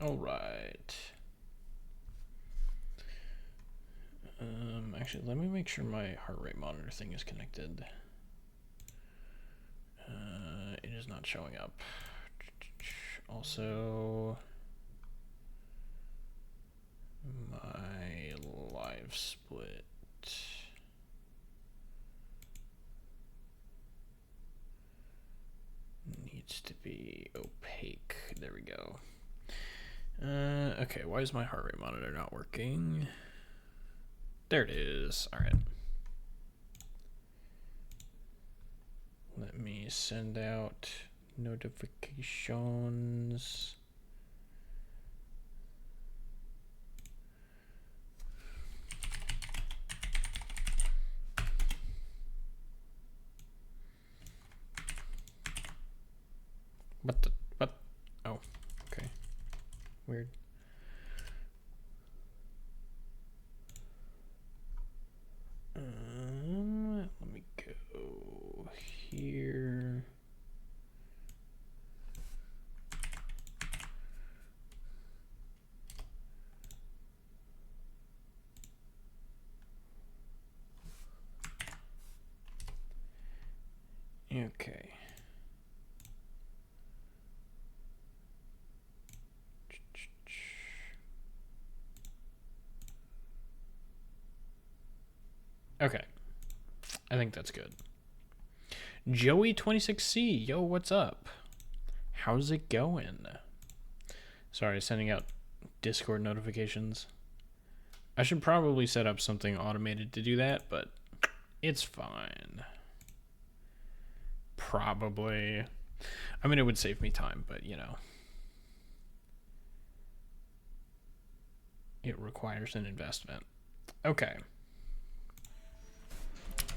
All right. Actually, let me make sure my heart rate monitor thing is connected. It is not showing up. Also, my live split needs to be opaque. There we go. Okay, why is my heart rate monitor not working? There it is. All right. Let me send out notifications. What? Oh, okay. Weird. Let me go here. Okay. Okay. I think that's good. Joey26C, yo, what's up? How's it going? Sorry, sending out Discord notifications. I should probably set up something automated to do that, but it's fine. Probably. I mean, it would save me time, but you know. It requires an investment. Okay.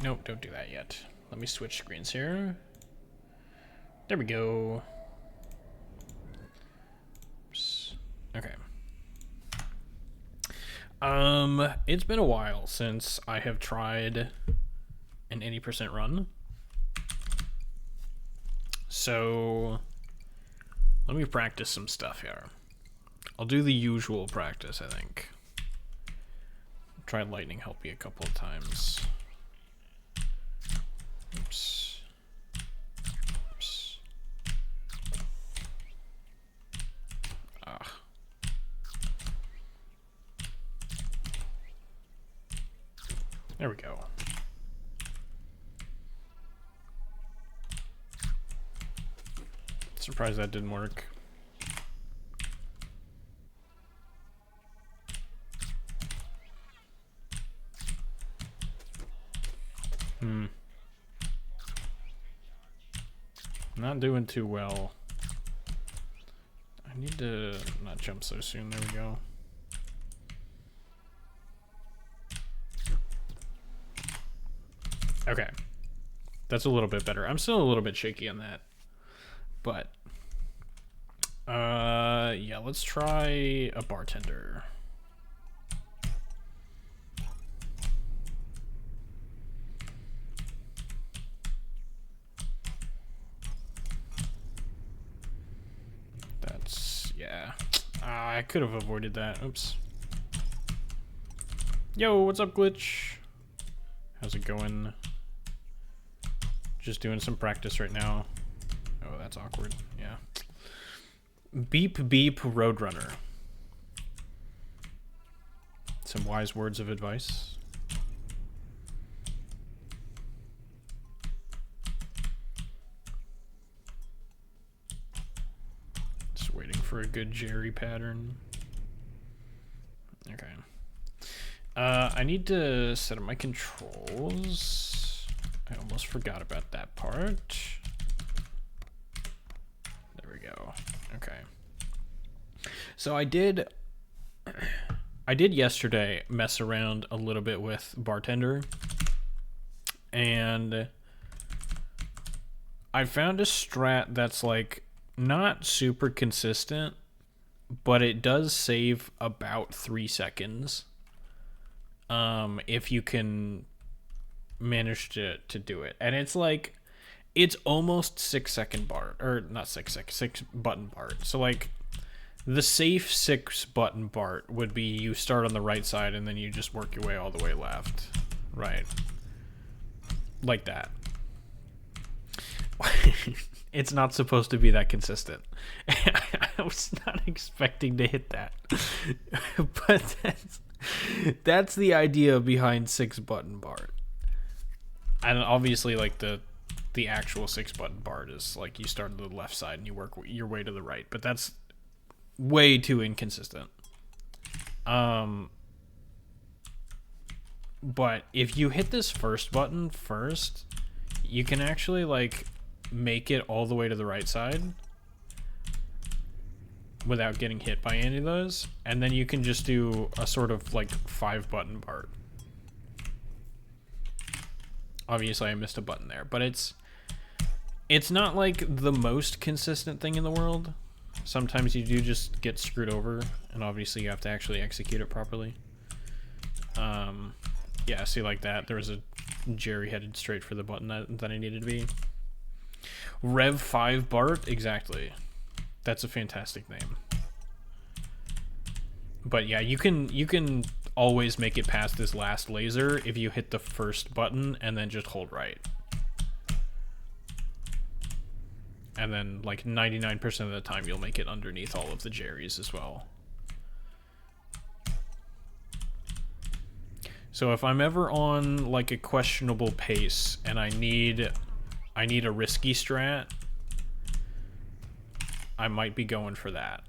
Nope, don't do that yet. Let me switch screens here. There we go. Oops. Okay. It's been a while since I have tried an 80% run. So let me practice some stuff here. I'll do the usual practice, I think. Tried lightning helpy a couple of times. Oops. Oops. Ah. There we go. Surprised that didn't work. Not doing too well. I need to not jump so soon. There we go. Okay. That's a little bit better. I'm still a little bit shaky on that. But yeah, let's try a bartender. That's, yeah. I could have avoided that. Oops. Yo, what's up, Glitch? How's it going? Just doing some practice right now. Oh, that's awkward. Yeah. Beep beep Roadrunner. Some wise words of advice. Just waiting for a good Jerry pattern. Okay. I need to set up my controls. I almost forgot about that part. There we go. Okay. So I did yesterday mess around a little bit with Bartender, and I found a strat that's like not super consistent, but it does save about 3 seconds. If you can manage to do it. And it's like, it's almost 6 second BART, or not 6 second, 6 button BART. So like The safe 6-button Bart would be you start on the right side and then you just work your way all the way left. Right. Like that. It's not supposed to be that consistent. I was not expecting to hit that. But that's the idea behind 6-button Bart. And obviously, like, the actual 6-button Bart is like you start on the left side and you work your way to the right. But that's way too inconsistent. But if you hit this first button first, you can actually, like, make it all the way to the right side without getting hit by any of those, and then you can just do a sort of like 5-button Bart. Obviously I missed a button there, but it's not like the most consistent thing in the world. Sometimes you do just get screwed over, and obviously you have to actually execute it properly. Yeah, see, like that, there was a Jerry headed straight for the button that I needed to be. Rev 5 Bart, exactly. That's a fantastic name. But yeah, you can always make it past this last laser if you hit the first button and then just hold right. And then like 99% of the time you'll make it underneath all of the Jerrys as well. So if I'm ever on like a questionable pace and I need a risky strat, I might be going for that.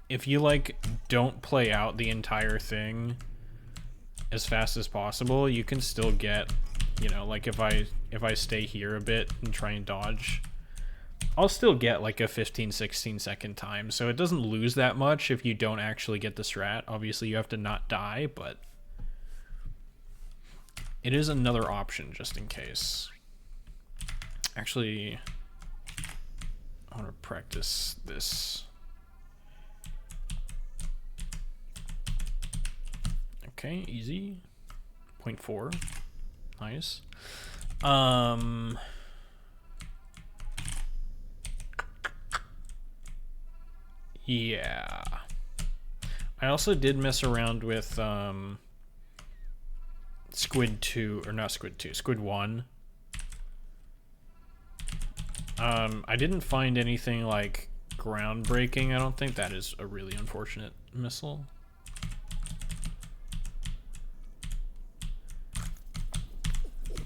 If you like don't play out the entire thing as fast as possible, you can still get, you know, like if I stay here a bit and try and dodge, I'll still get like a 15-16 second time. So it doesn't lose that much if you don't actually get the strat. Obviously you have to not die, but it is another option just in case. Actually, I want to practice this. Okay, easy. 0.4. Nice. Yeah. I also did mess around with Squid 2, or not Squid 2, Squid 1. I didn't find anything like groundbreaking. I don't think. That is a really unfortunate missile.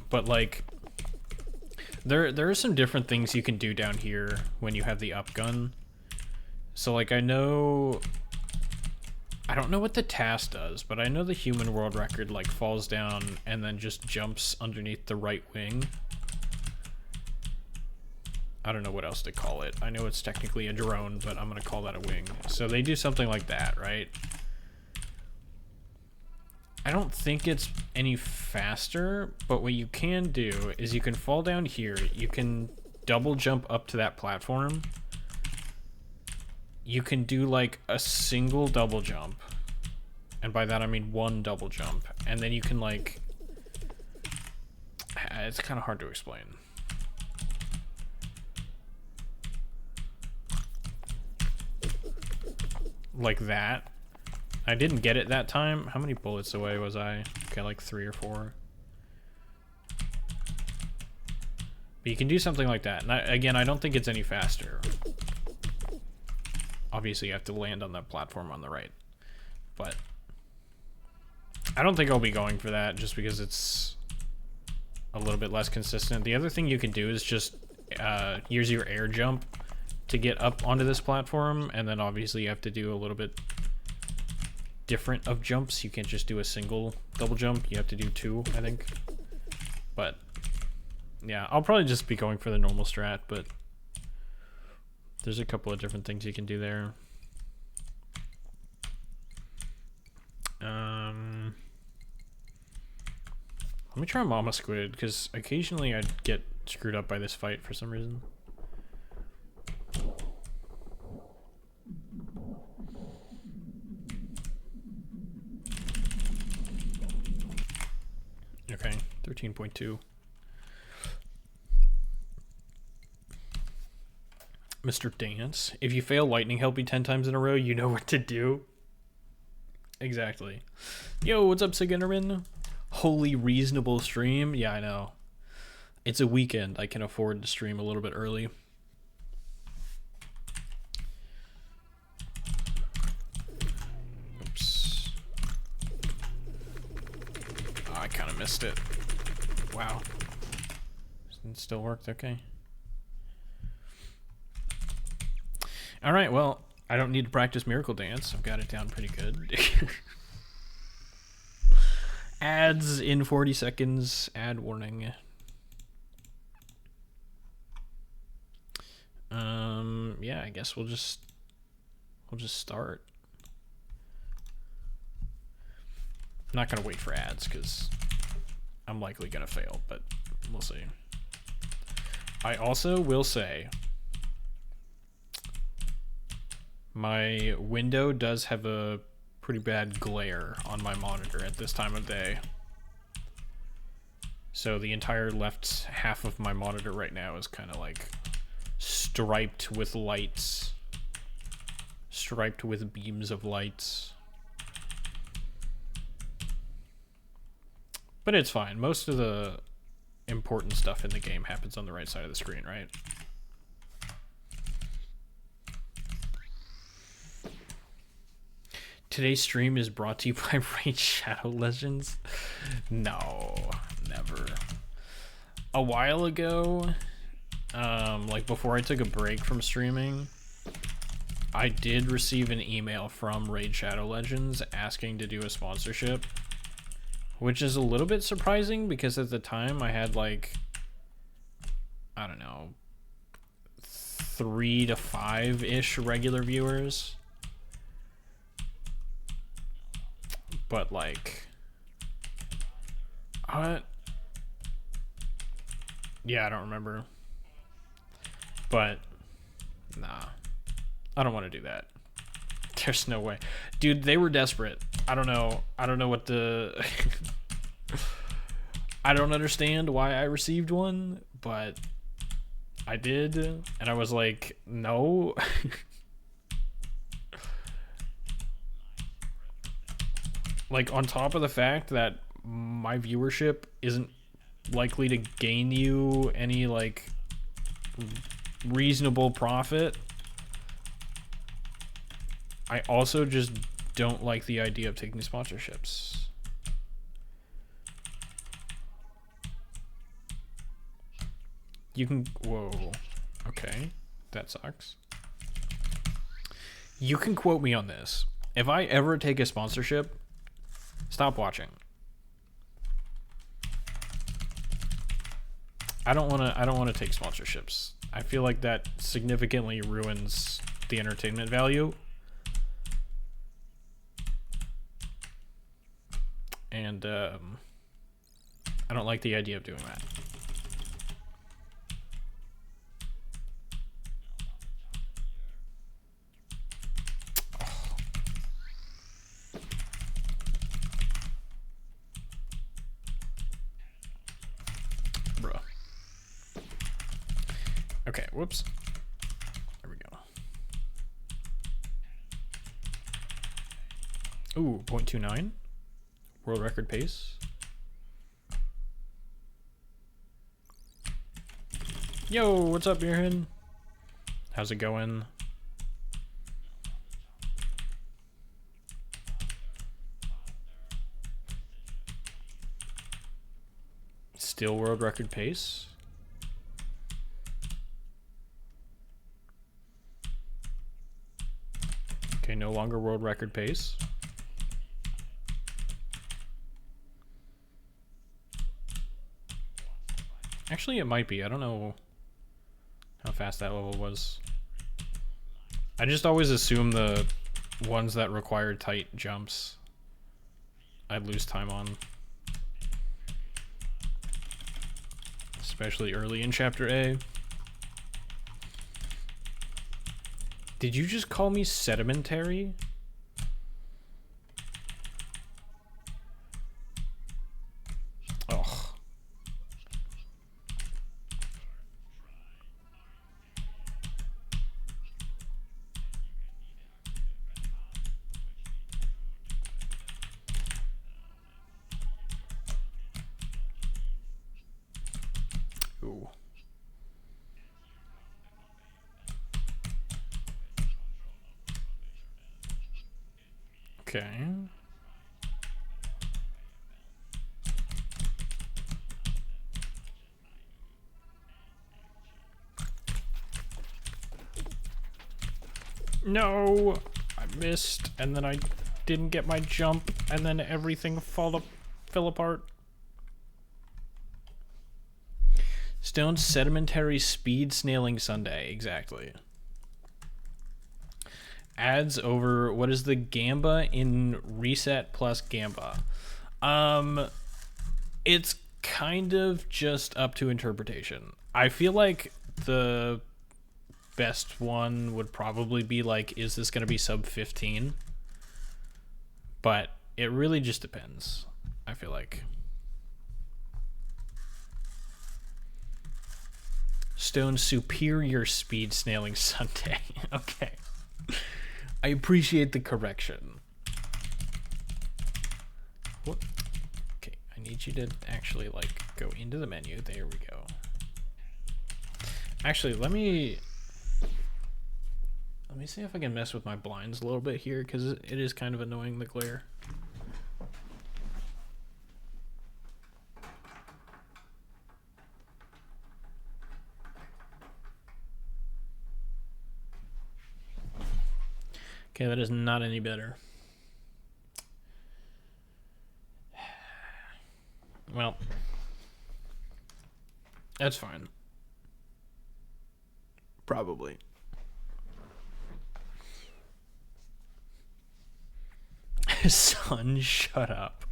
But like there are some different things you can do down here when you have the up gun. So like I don't know what the TAS does, but I know the human world record like falls down and then just jumps underneath the right wing. I don't know what else to call it. I know it's technically a drone, but I'm gonna call that a wing. So they do something like that, right? I don't think it's any faster, but what you can do is you can fall down here, you can double jump up to that platform, you can do like a single double jump, and by that I mean one double jump, and then you can like, it's kind of hard to explain. Like that. I didn't get it that time. How many bullets away was I? Okay, like 3 or 4. But you can do something like that. And again, I don't think it's any faster. Obviously, you have to land on that platform on the right. But I don't think I'll be going for that just because it's a little bit less consistent. The other thing you can do is just use your air jump to get up onto this platform. And then obviously you have to do a little bit different of jumps. You can't just do a single double jump. You have to do 2, I think. But yeah, I'll probably just be going for the normal strat, but there's a couple of different things you can do there. Let me try Mama Squid, because occasionally I'd get screwed up by this fight for some reason. Okay, 13.2. Mr. Dance. If you fail Lightning Helpy 10 times in a row, you know what to do. Exactly. Yo, what's up, Siginnerin? Holy reasonable stream. Yeah, I know. It's a weekend. I can afford to stream a little bit early. Oops. Oh, I kind of missed it. Wow. It still worked. Okay. All right. Well, I don't need to practice Miracle Dance. I've got it down pretty good. Ads in 40 seconds. Ad warning. Yeah, I guess we'll just start. I'm not gonna wait for ads because I'm likely gonna fail, but we'll see. I also will say my window does have a pretty bad glare on my monitor at this time of day. So the entire left half of my monitor right now is kind of like striped with lights. Striped with beams of lights. But it's fine. Most of the important stuff in the game happens on the right side of the screen, right? Today's stream is brought to you by Raid Shadow Legends. No, never. A while ago, like before I took a break from streaming, I did receive an email from Raid Shadow Legends asking to do a sponsorship, which is a little bit surprising because at the time I had like, I don't know, 3 to 5-ish regular viewers. But like, yeah, I don't remember. But nah, I don't want to do that. There's no way. Dude, they were desperate. I don't know what the I don't understand why I received one, but I did, and I was like, no. Like, on top of the fact that my viewership isn't likely to gain you any, like, reasonable profit, I also just don't like the idea of taking sponsorships. You can... Whoa. Okay. That sucks. You can quote me on this. If I ever take a sponsorship... Stop watching. I don't want to take sponsorships. I feel like that significantly ruins the entertainment value. And I don't like the idea of doing that. Okay, whoops. There we go. Ooh, 0.29. World record pace. Yo, what's up, Beerhead? How's it going? Still world record pace. Okay, no longer world record pace. Actually, it might be. I don't know how fast that level was. I just always assume the ones that require tight jumps I'd lose time on. Especially early in Chapter A. Did you just call me sedimentary? Ugh. Ooh. Okay. No! I missed, and then I didn't get my jump, and then everything fell apart. Stone sedimentary speed snailing Sunday, exactly. Adds over, what is the Gamba in Reset plus Gamba? It's kind of just up to interpretation. I feel like the best one would probably be like, is this going to be sub 15? But it really just depends, I feel like. Stone superior speed snailing Sunday. Okay. I appreciate the correction. What? Okay, I need you to actually like go into the menu. There we go. Actually, let me see if I can mess with my blinds a little bit here, because it is kind of annoying, the glare. Okay, that is not any better. Well, that's fine. Probably. Son, shut up.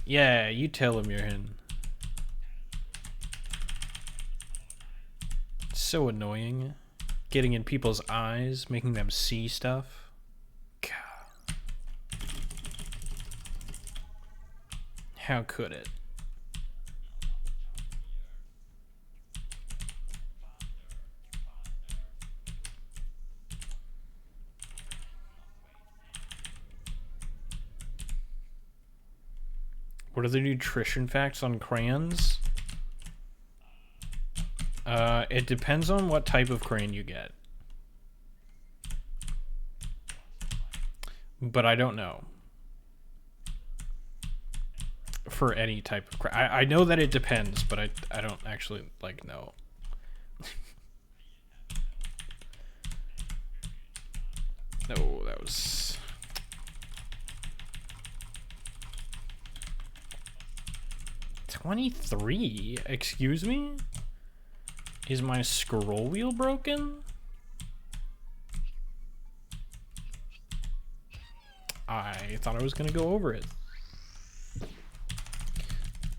Yeah, you tell him you're in. So annoying. Getting in people's eyes, making them see stuff. God. How could it? What are the nutrition facts on crayons? It depends on what type of crayon you get. But I don't know. For any type of crayon. I know that it depends, but I don't actually, like, know. No, that was... 23? Excuse me? Is my scroll wheel broken? I thought I was gonna go over it.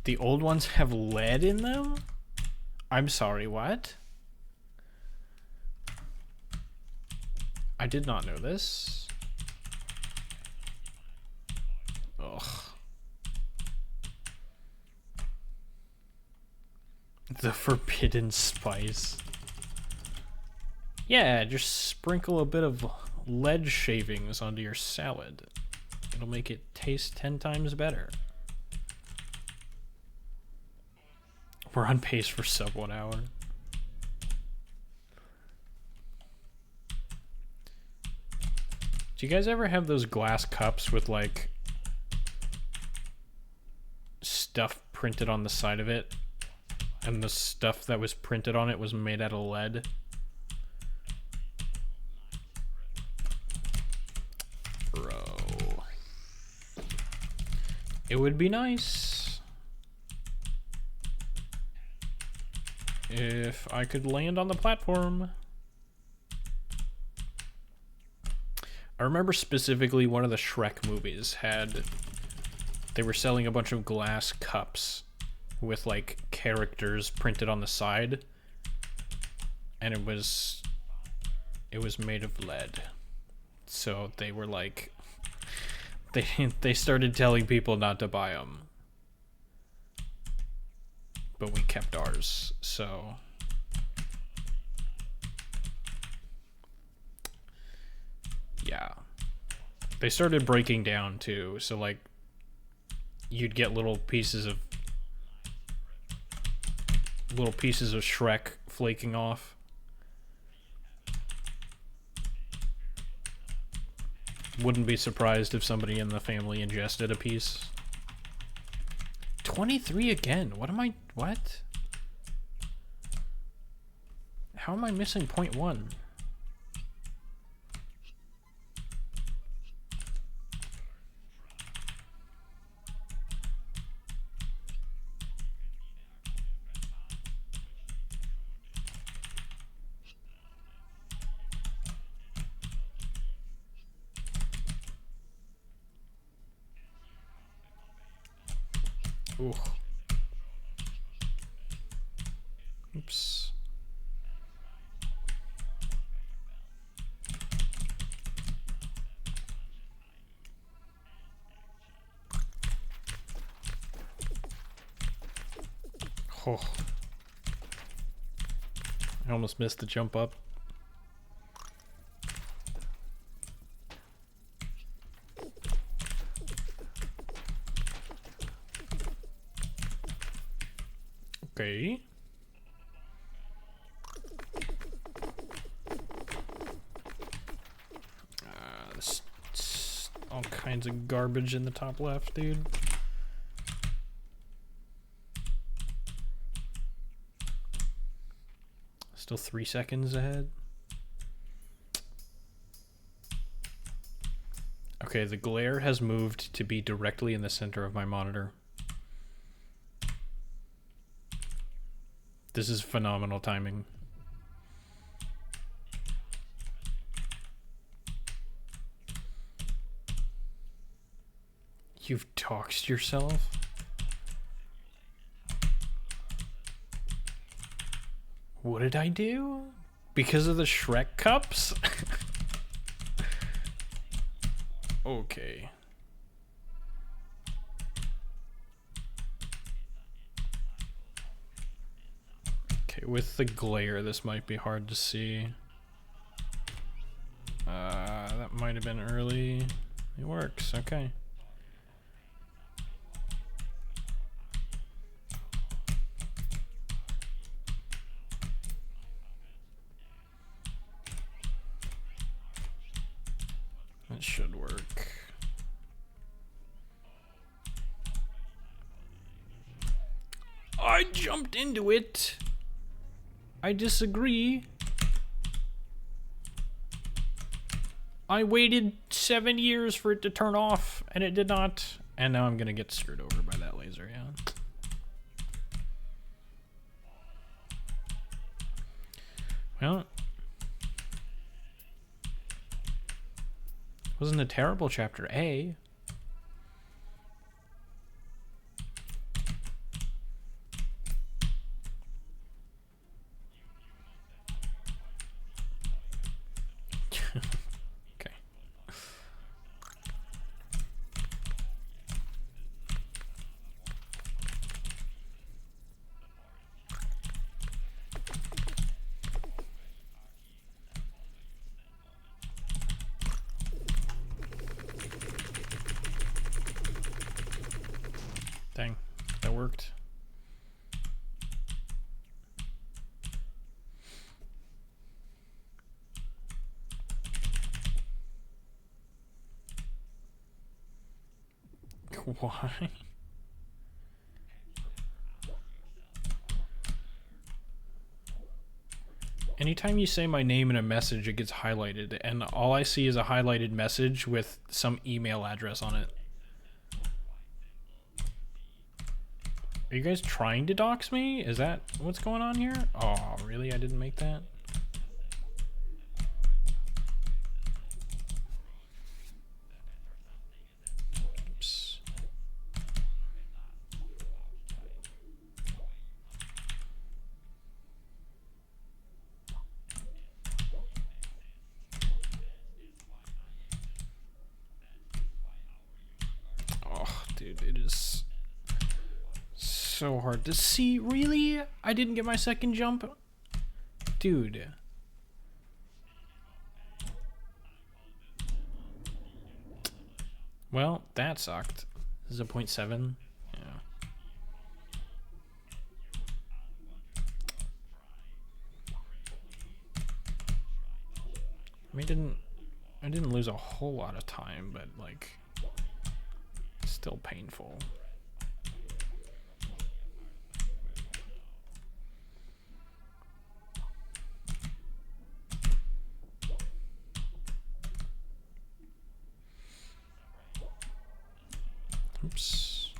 The old ones have lead in them? I'm sorry, what? I did not know this. Ugh. The forbidden spice. Yeah, just sprinkle a bit of lead shavings onto your salad. It'll make it taste 10 times better. We're on pace for sub 1 hour. Do you guys ever have those glass cups with like stuff printed on the side of it? And the stuff that was printed on it was made out of lead? Bro. It would be nice if I could land on the platform. I remember specifically one of the Shrek movies had... They were selling a bunch of glass cups with like characters printed on the side, and it was made of lead. So they were like, they started telling people not to buy them, but we kept ours. So yeah, they started breaking down too. So like, you'd get little pieces of little pieces of Shrek flaking off. Wouldn't be surprised if somebody in the family ingested a piece. 23 again. What? How am I missing 0.1? Ooh. Oops. Oh. I almost missed the jump up. Okay. All kinds of garbage in the top left, dude. Still 3 seconds ahead. Okay, the glare has moved to be directly in the center of my monitor. This is phenomenal timing. You've doxed yourself? What did I do? Because of the Shrek cups? Okay. Okay, with the glare, this might be hard to see. That might have been early. It works, okay. That should work. I jumped into it. I disagree. I waited 7 years for it to turn off, and it did not. And now I'm gonna get screwed over by that laser, yeah. Well, wasn't a terrible chapter A. Okay. Dang, that worked. Why? Anytime you say my name in a message, it gets highlighted, and all I see is a highlighted message with some email address on it. Are you guys trying to dox me? Is that what's going on here? Oh, really? I didn't make that? Oops. Oh, dude, it is so hard to see. Really? I didn't get my second jump? Dude. Well, that sucked. This is a 0.7. Yeah. I didn't lose a whole lot of time, but like still painful. Oops.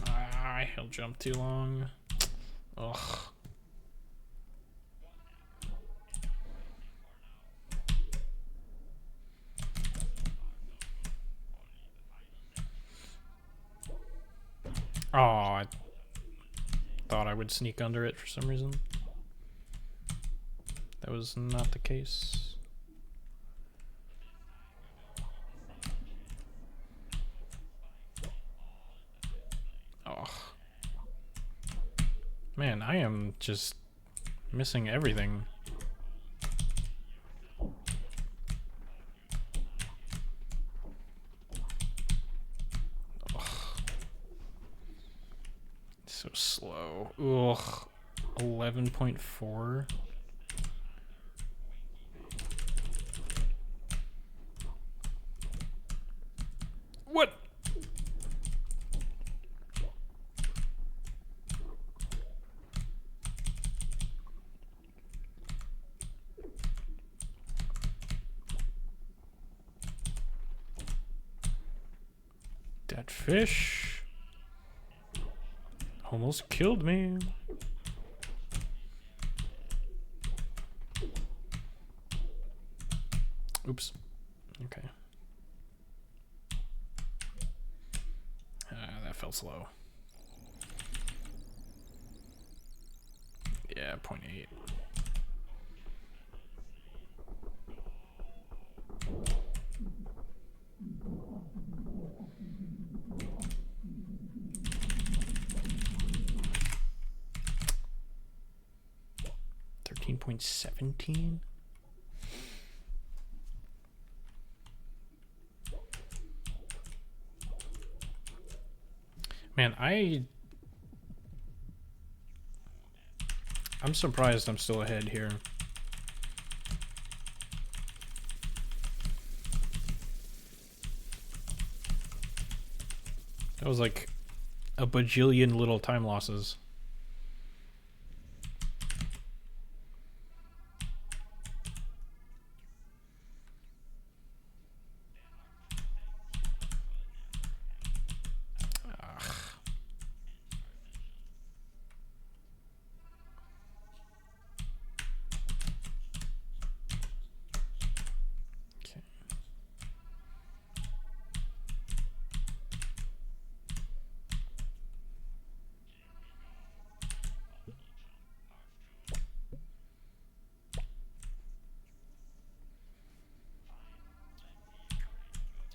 I hill jump too long. Ugh. Oh, I thought I would sneak under it for some reason. That was not the case. Oh. Man, I am just missing everything. So slow. Ugh. 11.4. What? Dead fish. Almost killed me. Oops. Okay. That felt slow. Yeah, 0.8. .17. Man, I'm surprised I'm still ahead here. That was like a bajillion little time losses.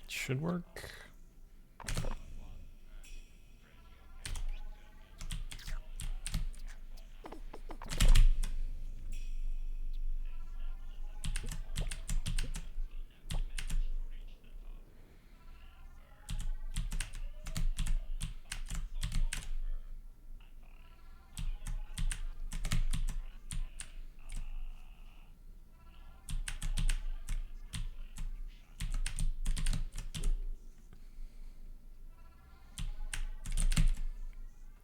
Should work.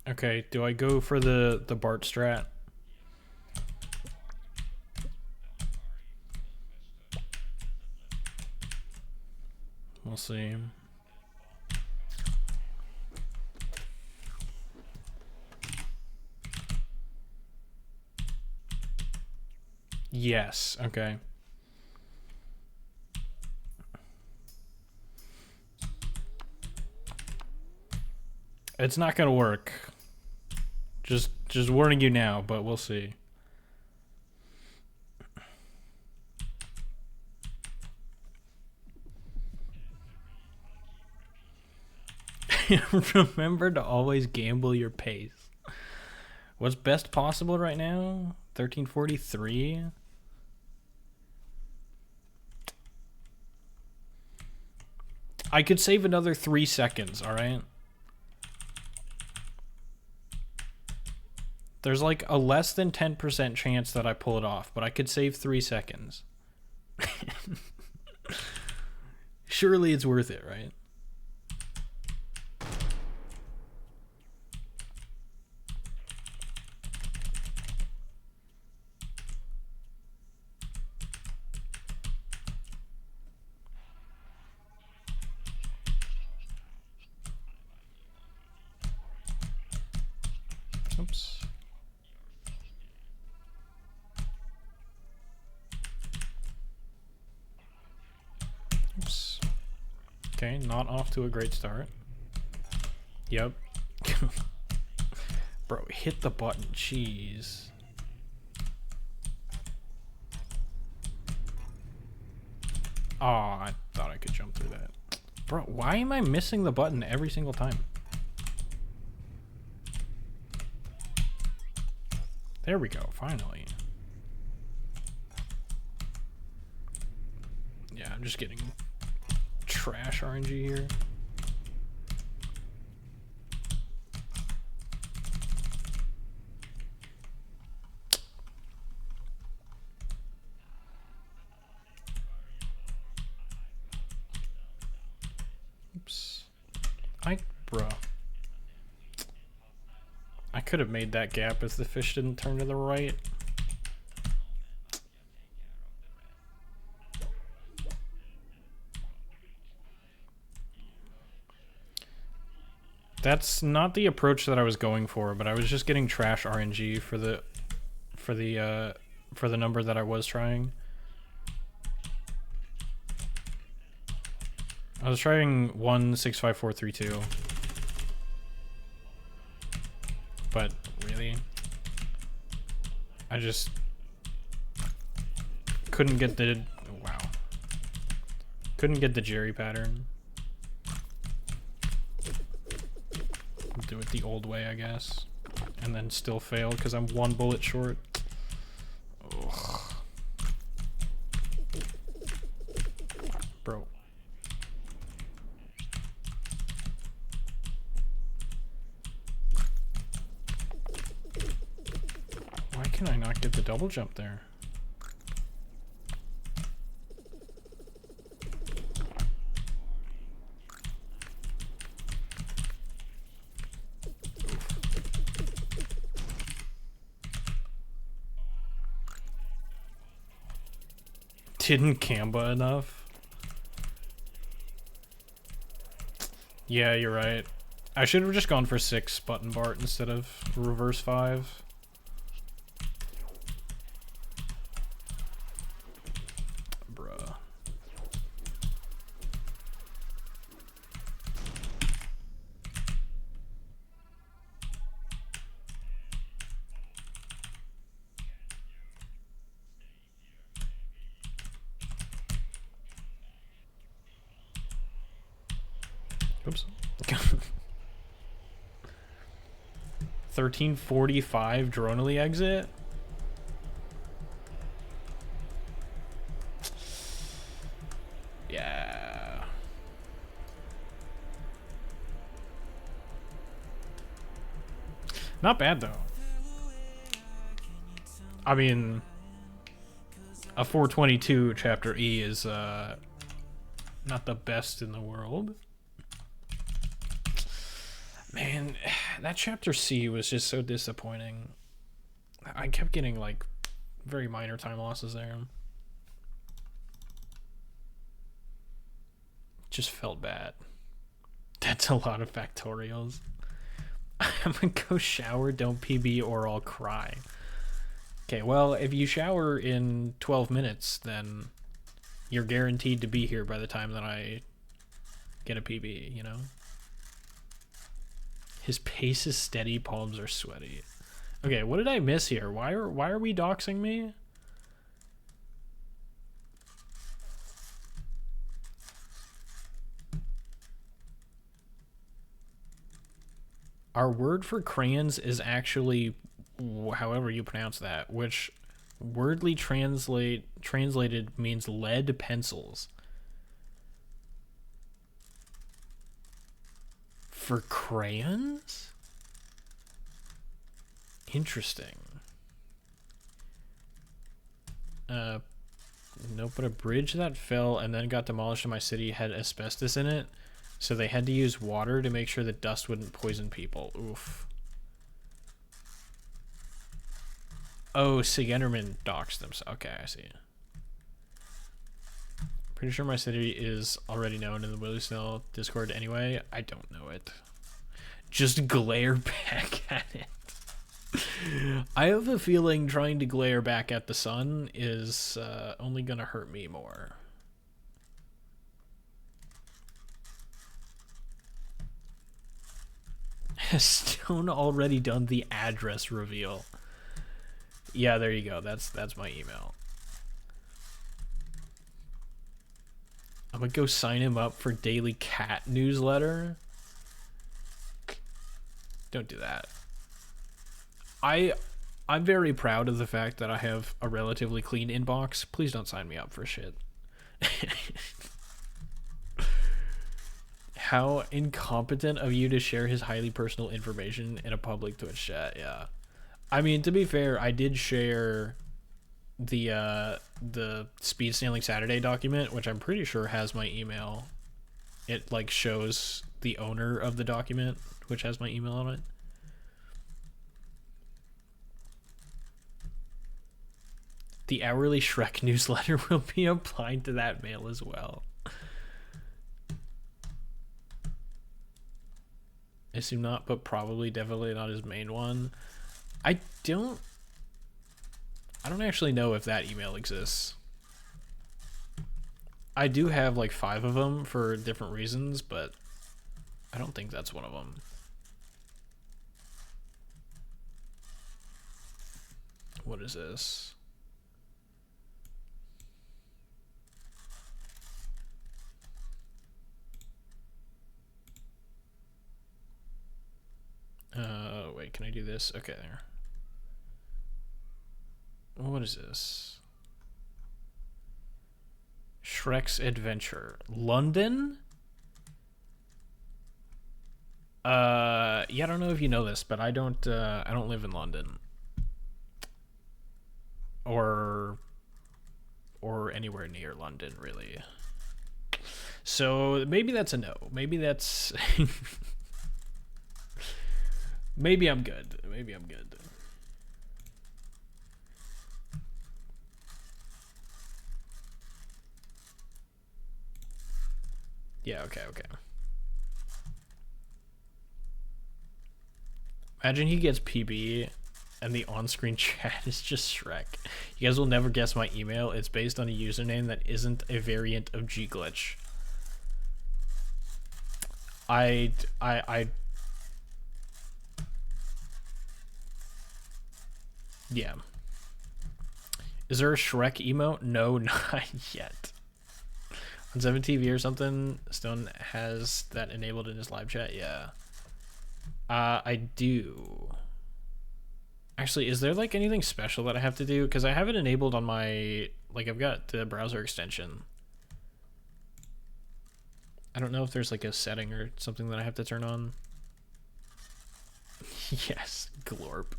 Okay, do I go for the Bart strat? We'll see. Yes, okay. It's not gonna work. Just warning you now, but we'll see. Remember to always gamble your pace. What's best possible right now? 1343? I could save another 3 seconds, alright? There's like a less than 10% chance that I pull it off, but I could save 3 seconds. Surely it's worth it, right? Oops. Oops. Okay, not off to a great start. Yep. Bro, hit the button. Jeez. Oh, I thought I could jump through that. Bro, why am I missing the button every single time? There we go, finally. Yeah, I'm just getting trash RNG here. Oops. Bruh. I could have made that gap if the fish didn't turn to the right. That's not the approach that I was going for, but I was just getting trash RNG for the number that I was trying. I was trying 165432. But really, I just couldn't get the Jerry pattern. Do it the old way, I guess, and then still fail because I'm 1 bullet short. Ugh. Bro. Why can I not get the double jump there? Didn't Kamba enough? Yeah, you're right. I should have just gone for 6 button Bart instead of reverse 5. Bruh. Oops. 1345 Dronally exit. Yeah. Not bad though. I mean, a 422 chapter E is not the best in the world. Man, that chapter C was just so disappointing. I kept getting like very minor time losses there. Just felt bad. That's a lot of factorials. I'm gonna go shower, don't PB, or I'll cry. Okay, well, if you shower in 12 minutes, then you're guaranteed to be here by the time that I get a PB, you know? His pace is steady, palms are sweaty. Okay, what did I miss here? Why are we doxing me? Our word for crayons is actually, however you pronounce that, which wordly translated means lead pencils. For crayons? Interesting. Nope, but a bridge that fell and then got demolished in my city had asbestos in it, so they had to use water to make sure that dust wouldn't poison people. Oof. Oh, Sig Enderman doxed themselves. Okay, I see. Pretty sure my city is already known in the Willy Snell Discord anyway. I don't know it. Just glare back at it. I have a feeling trying to glare back at the sun is only gonna hurt me more. Has Stone already done the address reveal? Yeah, there you go. That's my email. I'm gonna go sign him up for daily cat newsletter. Don't do that. I'm very proud of the fact that I have a relatively clean inbox. Please don't sign me up for shit. How incompetent of you to share his highly personal information in a public Twitch chat. Yeah. I mean, to be fair, I did share the Speed Sailing Saturday document, which I'm pretty sure has my email. It like shows the owner of the document, which has my email on it. The hourly Shrek newsletter will be applied to that mail as well. I assume not, but probably definitely not his main one. I don't actually know if that email exists. I do have like 5 of them for different reasons, but I don't think that's one of them. What is this? Wait, can I do this? Okay, there. What is this? Shrek's Adventure. London? Yeah, I don't know if you know this, but I don't live in London. Or anywhere near London, really. So maybe that's a no. Maybe that's maybe I'm good. Maybe I'm good. Yeah, okay. Imagine he gets PB and the on-screen chat is just Shrek. You guys will never guess my email. It's based on a username that isn't a variant of G-Glitch. Yeah. Is there a Shrek emote? No, not yet. On 7TV or something, Stone has that enabled in his live chat. Yeah. I do. Actually, is there like anything special that I have to do? Because I have it enabled on my, like, I've got the browser extension. I don't know if there's like a setting or something that I have to turn on. Yes, Glorp.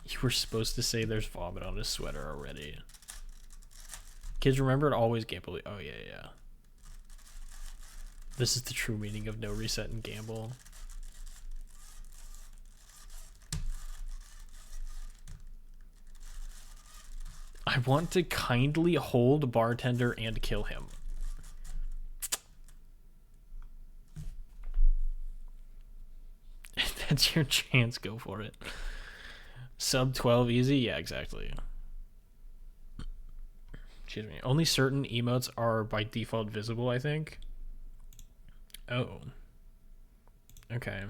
You were supposed to say there's vomit on his sweater already. Kids, remember to always gamble. Oh, yeah. This is the true meaning of no reset and gamble. I want to kindly hold bartender and kill him. If that's your chance, go for it. Sub 12 easy? Yeah, exactly. Excuse me. Only certain emotes are by default visible, I think. Oh. Okay.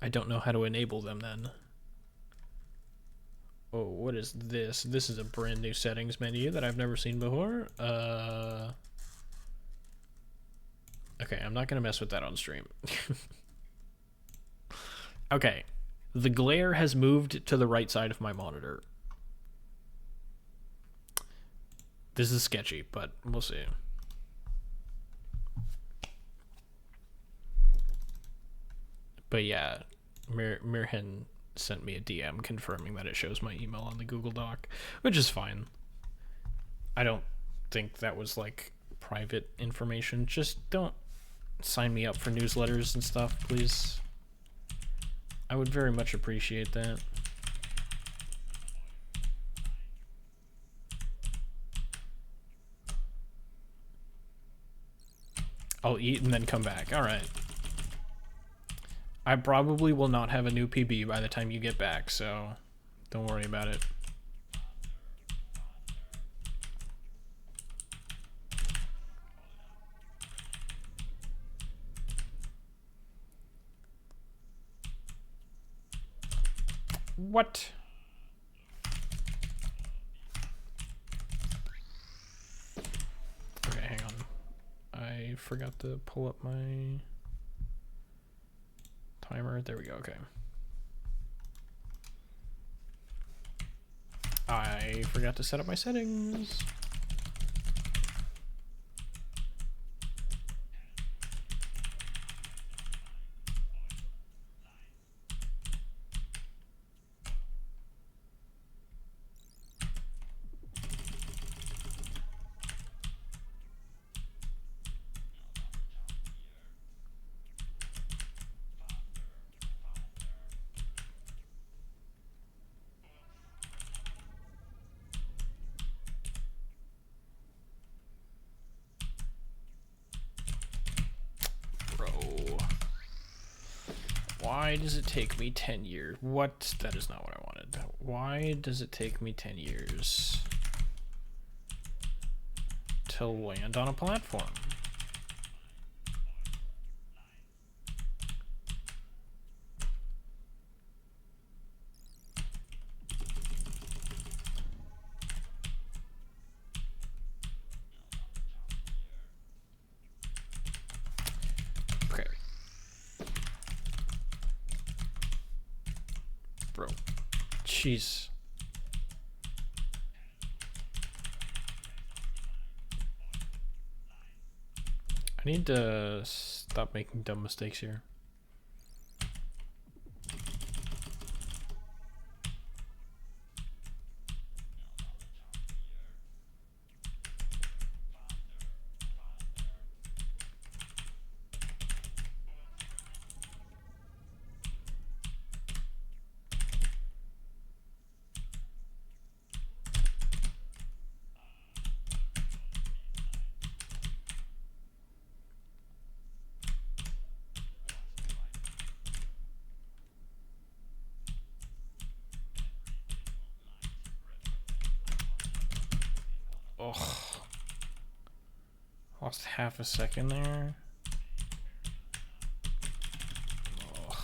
I don't know how to enable them then. Oh, what is this? This is a brand new settings menu that I've never seen before. Okay, I'm not gonna mess with that on stream. Okay. The glare has moved to the right side of my monitor. This is sketchy, but we'll see. But yeah, Mirhin sent me a DM confirming that it shows my email on the Google Doc, which is fine. I don't think that was like private information. Just don't sign me up for newsletters and stuff, please. I would very much appreciate that. I'll eat and then come back. All right. I probably will not have a new PB by the time you get back, so don't worry about it. What? Okay, hang on. I forgot to pull up my timer. There we go. Okay. I forgot to set up my settings. Why does it take me 10 years? What? That is not what I wanted. Why does it take me 10 years to land on a platform? Okay. Bro. Jeez. I need to stop making dumb mistakes here. Ugh. Lost half a second there. Ugh.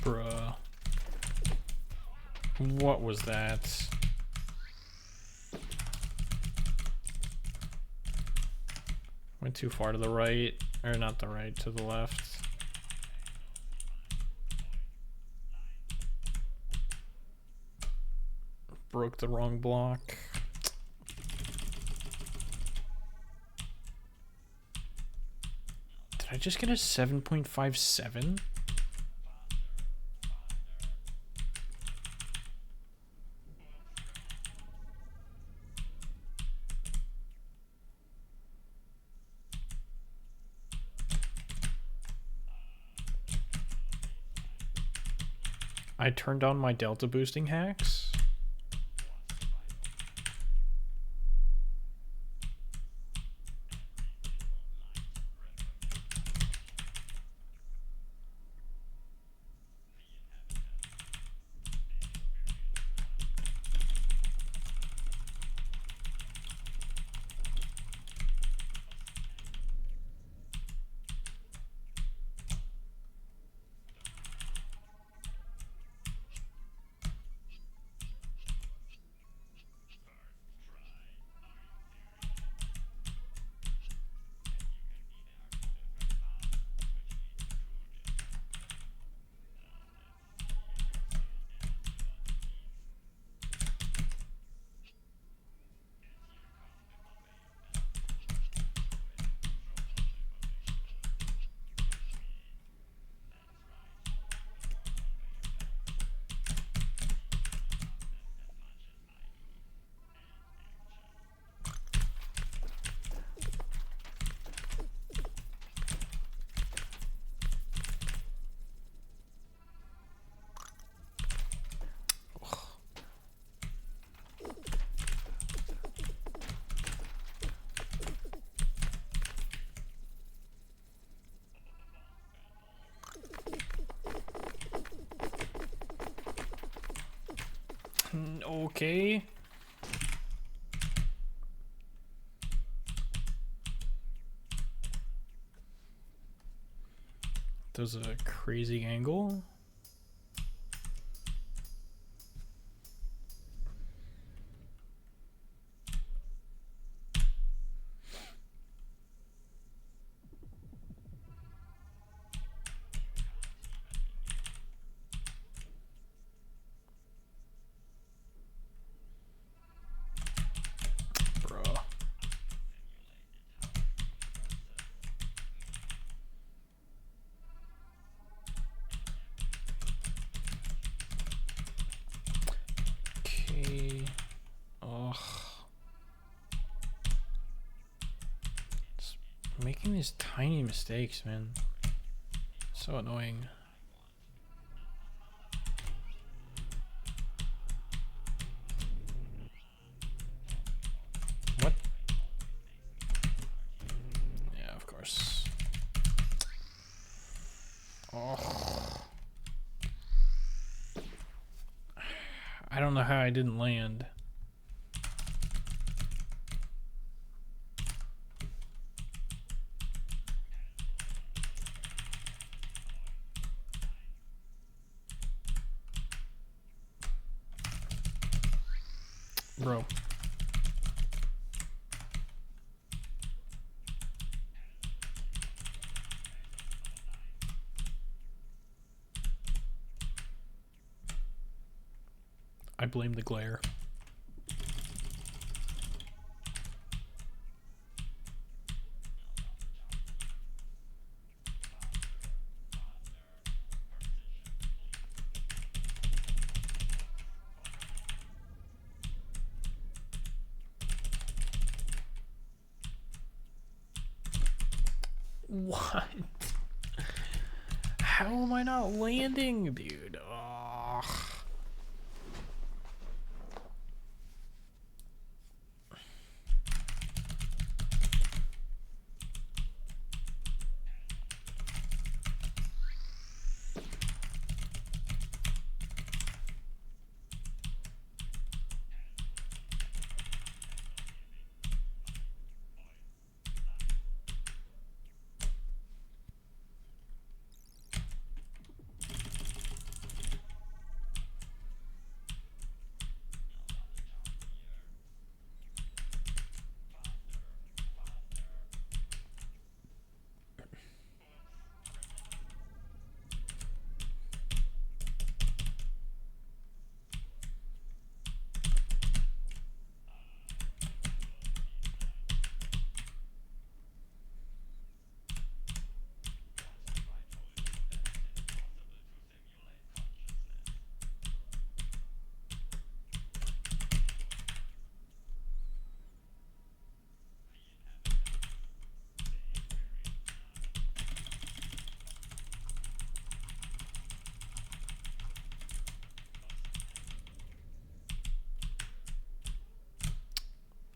Bruh. What was that? Went too far to the right, or not the right, to the left. Broke the wrong block. Did I just get a 7.57? I turned on my delta boosting hacks. Okay. There's a crazy angle. Making these tiny mistakes, man. So annoying. What? Yeah, of course. Oh. I don't know how I didn't land. Bro. I blame the glare. What? How am I not landing, dude? Oh.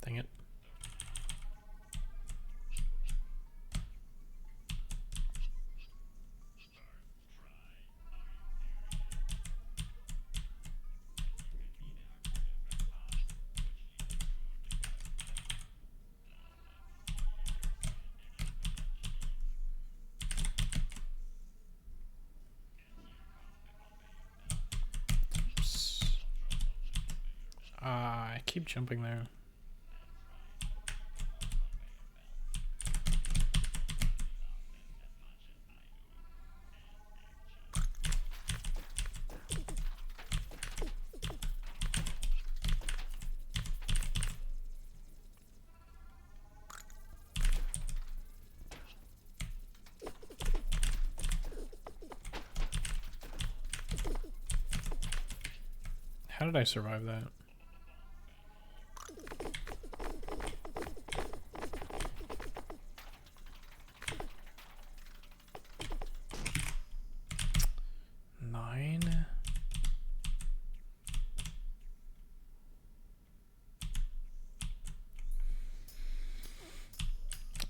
Dang it. I keep jumping there. How did I survive that?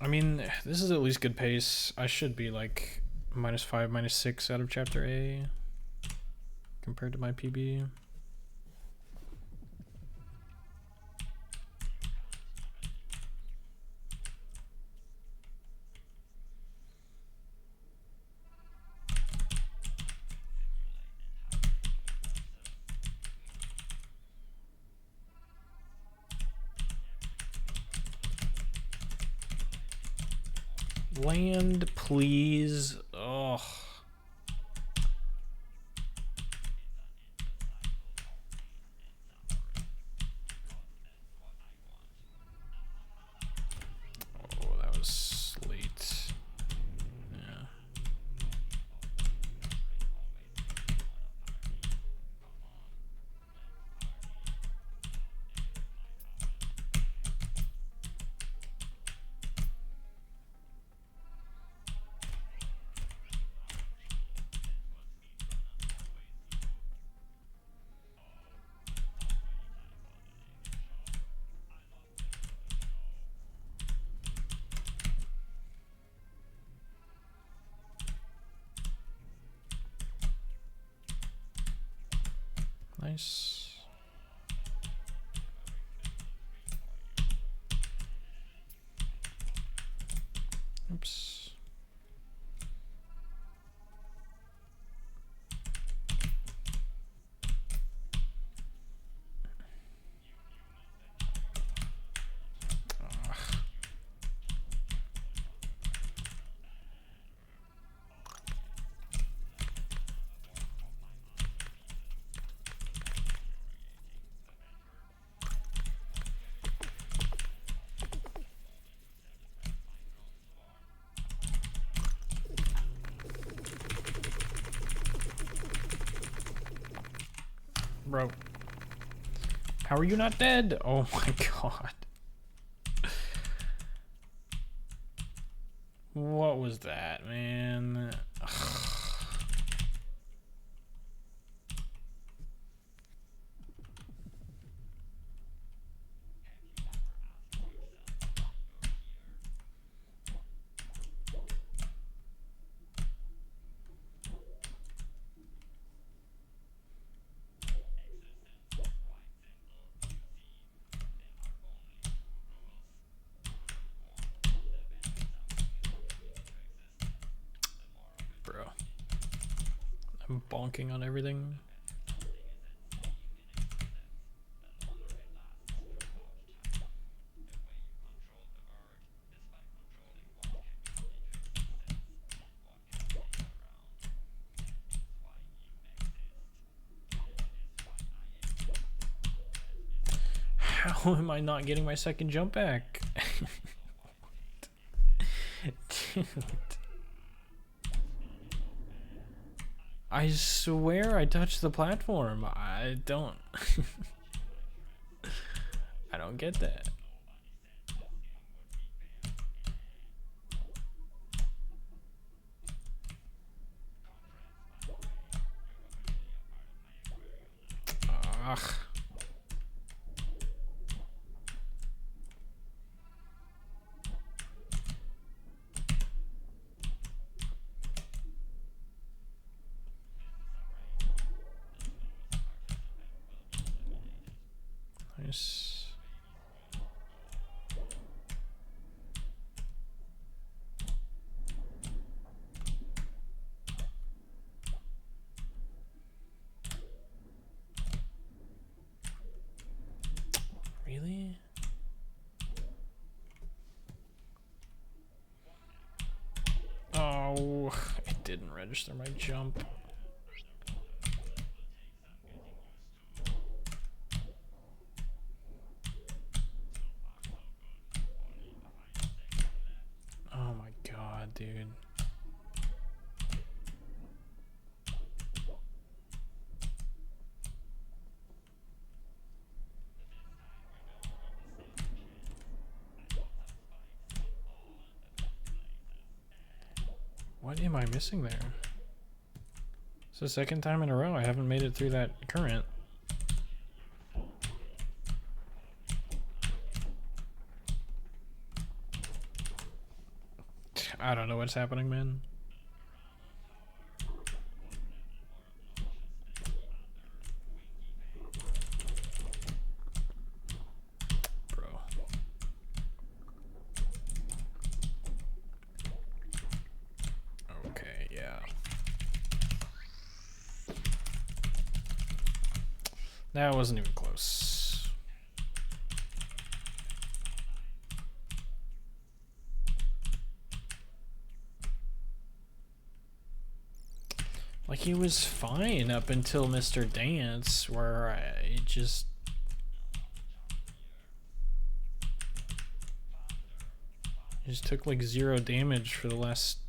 I mean, this is at least good pace. I should be like -5, -6 out of chapter A compared to my PB. Land, please. Oh. Oh, that was late. Yeah. Nice. Oops. Bro. How are you not dead? Oh my god. What was that, man? Bro. I'm bonking on everything. How am I not getting my second jump back? Dude. I swear I touched the platform. I don't. I don't get that. Ugh. Nice. Really? Oh, it didn't register my jump. Oh my god, dude. What am I missing there? It's the second time in a row I haven't made it through that current. I don't know what's happening, man. Bro. Okay, yeah. That wasn't even close. Like, it was fine up until Mr. Dance, where it just... It just took like 0 damage for the last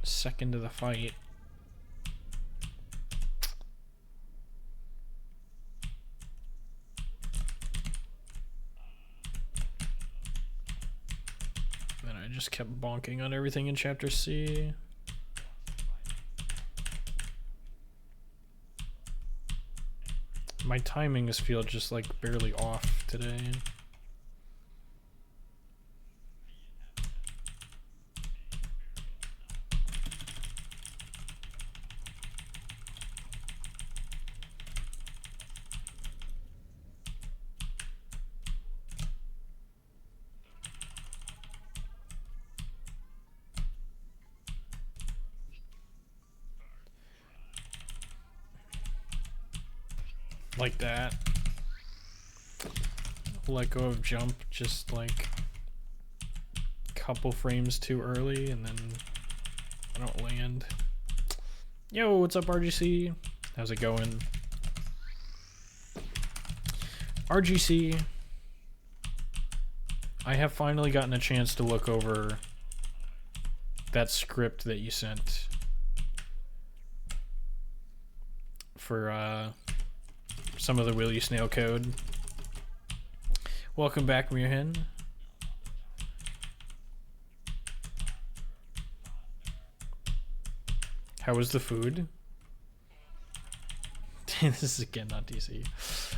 second of the fight. Then I just kept bonking on everything in Chapter C. My timings feel just like barely off today. Like that. Let go of jump just like a couple frames too early and then I don't land. Yo, what's up, RGC? How's it going? RGC. I have finally gotten a chance to look over that script that you sent for some of the Will You Snail code. Welcome back, Mirhin. How was the food? This is again not DC.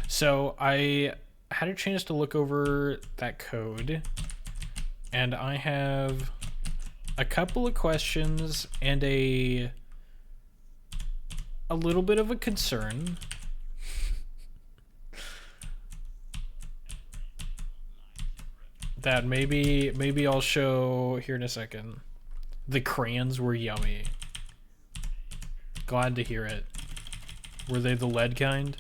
So I had a chance to look over that code, and I have a couple of questions and a little bit of a concern. That maybe I'll show here in a second. The crayons were yummy. Glad to hear it. Were they the lead kind?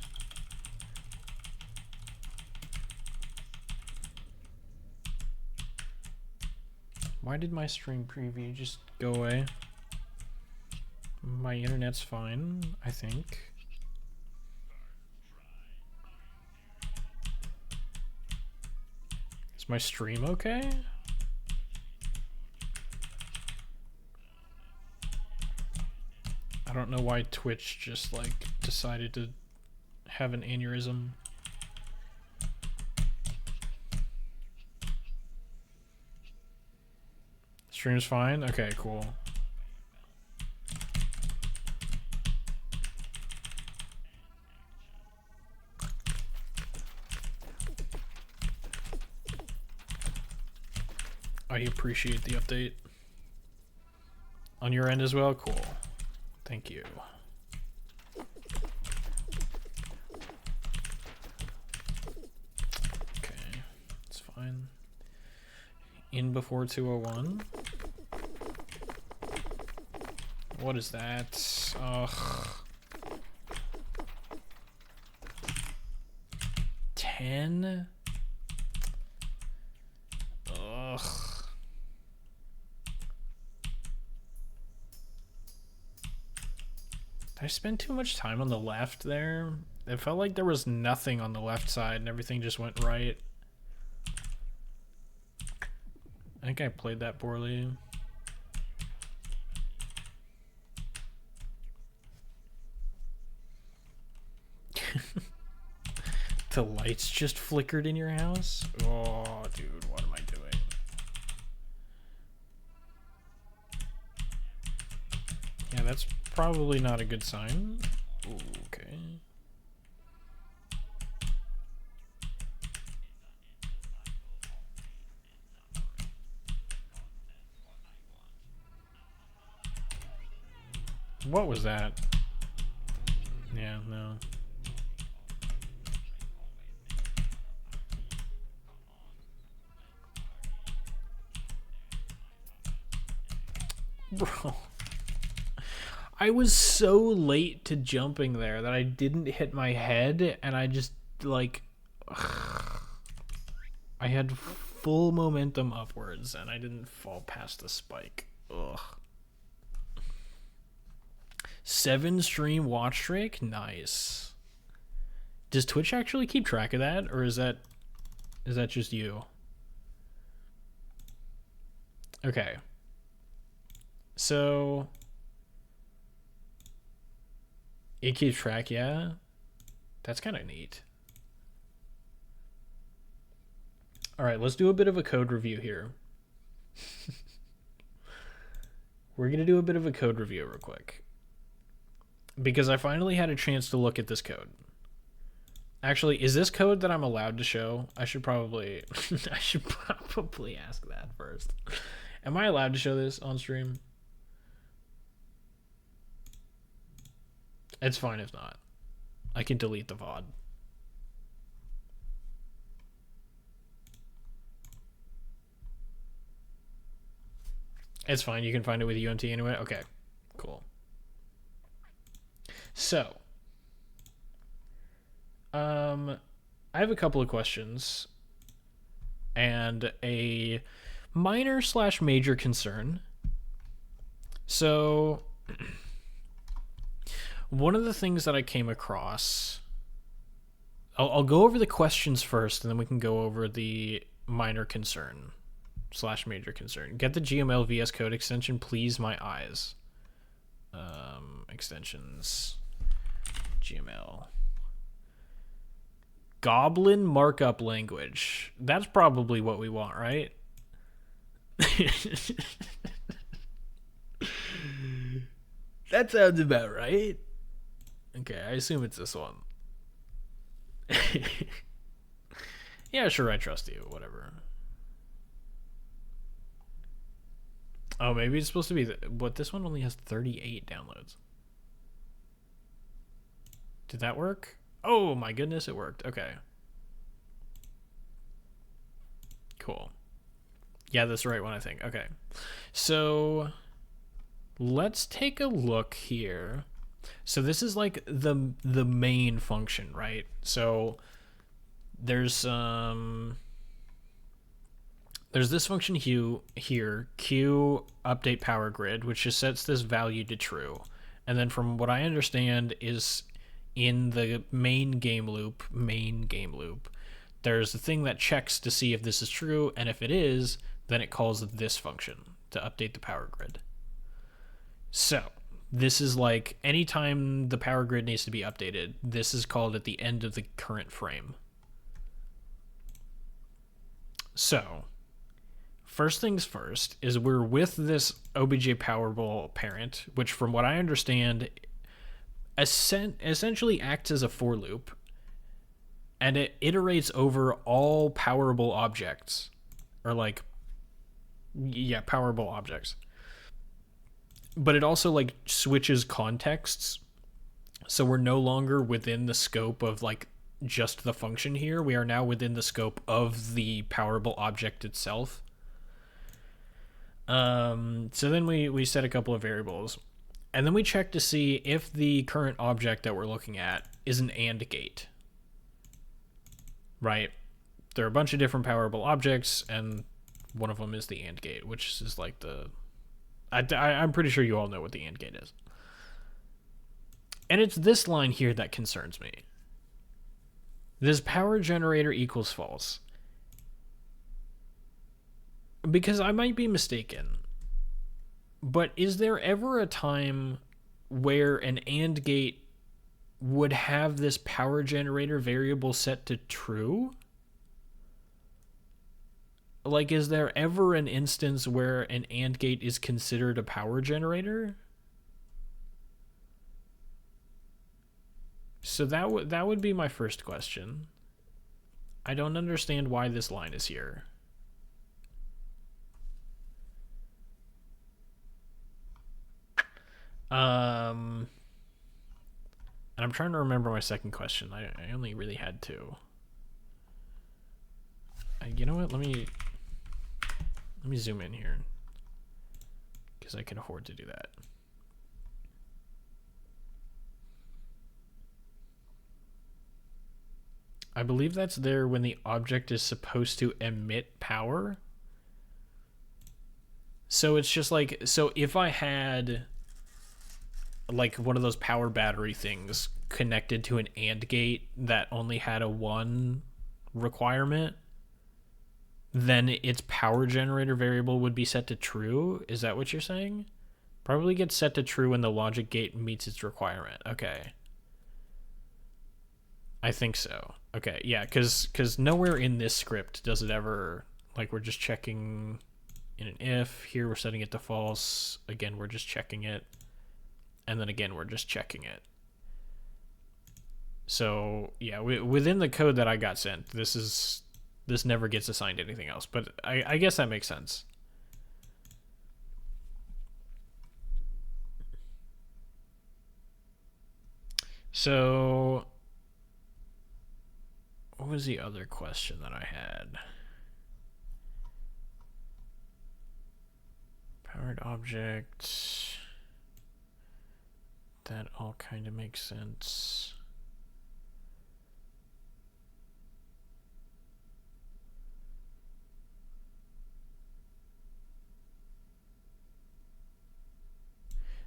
Why did my stream preview just go away? My internet's fine, I think. Is my stream okay? I don't know why Twitch just like decided to have an aneurysm. Stream's fine? Okay, cool. I appreciate the update. On your end as well? Cool. Thank you. Okay, it's fine. In before 201. What is that? Ugh. 10? Ugh. Did I spend too much time on the left there? It felt like there was nothing on the left side and everything just went right. I think I played that poorly. The lights just flickered in your house? Oh, dude, what am I doing? Yeah, that's probably not a good sign. Ooh, okay. What was that? Yeah, no. Bro. I was so late to jumping there that I didn't hit my head, and I just, like... I had full momentum upwards, and I didn't fall past the spike. Ugh. 7 stream watch streak? Nice. Does Twitch actually keep track of that, or is that just you? Okay. So it keeps track, yeah. That's kind of neat. All right, let's do a bit of a code review here. We're going to do a bit of a code review real quick, because I finally had a chance to look at this code. Actually, is this code that I'm allowed to show? I should probably ask that first. Am I allowed to show this on stream? It's fine if not. I can delete the VOD. It's fine. You can find it with UMT anyway. Okay, cool. So, I have a couple of questions and a minor / major concern. So, one of the things that I came across, I'll go over the questions first, and then we can go over the minor concern / major concern. Get the GML VS Code extension, please, my eyes. Extensions, GML. Goblin markup language. That's probably what we want, right? That sounds about right. Okay, I assume it's this one. Yeah, sure, I trust you. Whatever. Oh, maybe it's supposed to be... But this one only has 38 downloads. Did that work? Oh, my goodness, it worked. Okay. Cool. Yeah, that's the right one, I think. Okay. So, let's take a look here. So this is like the main function, right? So there's this function here, q update power grid, which just sets this value to true. And then from what I understand is in the main game loop, there's a thing that checks to see if this is true, and if it is, then it calls this function to update the power grid. So this is like anytime the power grid needs to be updated, this is called at the end of the current frame. So first things first is we're with this obj powerable parent, which from what I understand essentially acts as a for loop, and it iterates over all powerable objects, or like, yeah, powerable objects. But it also like switches contexts, so we're no longer within the scope of like just the function here. We are now within the scope of the powerable object itself. So then we set a couple of variables, and then we check to see if the current object that we're looking at is an AND gate. Right? There are a bunch of different powerable objects, and one of them is the AND gate, which is like the... I'm pretty sure you all know what the AND gate is. And it's this line here that concerns me. This power generator equals false. Because I might be mistaken, but is there ever a time where an AND gate would have this power generator variable set to true? Like, is there ever an instance where an AND gate is considered a power generator? So that would be my first question. I don't understand why this line is here. And I'm trying to remember my second question. I only really had two. You know what? Let me zoom in here, because I can afford to do that. I believe that's there when the object is supposed to emit power. So it's just like, so if I had like one of those power battery things connected to an AND gate that only had a 1 requirement, then its power generator variable would be set to true. Is that what you're saying? Probably gets set to true when the logic gate meets its requirement. Okay. I think so. Okay, yeah, because nowhere in this script does it ever, like, we're just checking in an if. Here we're setting it to false. Again, we're just checking it. And then again, we're just checking it. So, yeah, within the code that I got sent, this never gets assigned anything else. But I guess that makes sense. So, what was the other question that I had? Powered object. That all kind of makes sense.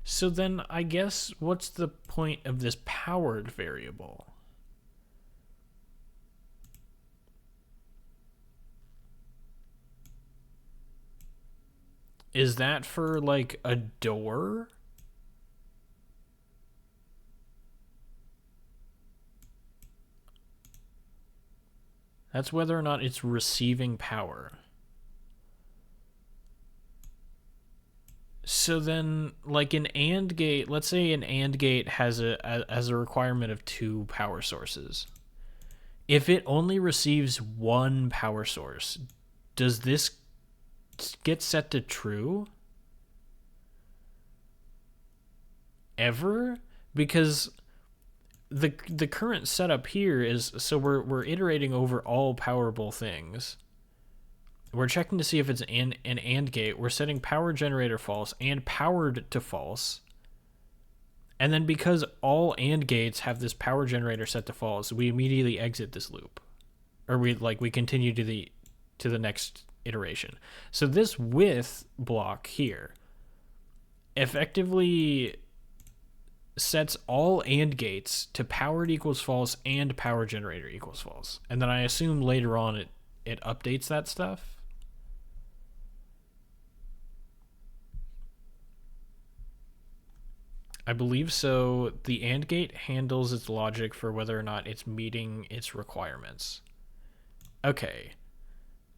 So then I guess what's the point of this powered variable? Is that for like a door? That's whether or not it's receiving power. So then, like an AND gate, let's say an AND gate has a requirement of 2 power sources. If it only receives 1 power source, does this get set to true? Ever? Because the current setup here is, so we're iterating over all powerable things. We're checking to see if it's an AND gate. We're setting power generator false and powered to false. And then because all AND gates have this power generator set to false, we immediately exit this loop. Or we continue to the next iteration. So this with block here effectively sets all AND gates to powered equals false and power generator equals false. And then I assume later on it updates that stuff. I believe so. The AND gate handles its logic for whether or not it's meeting its requirements. Okay.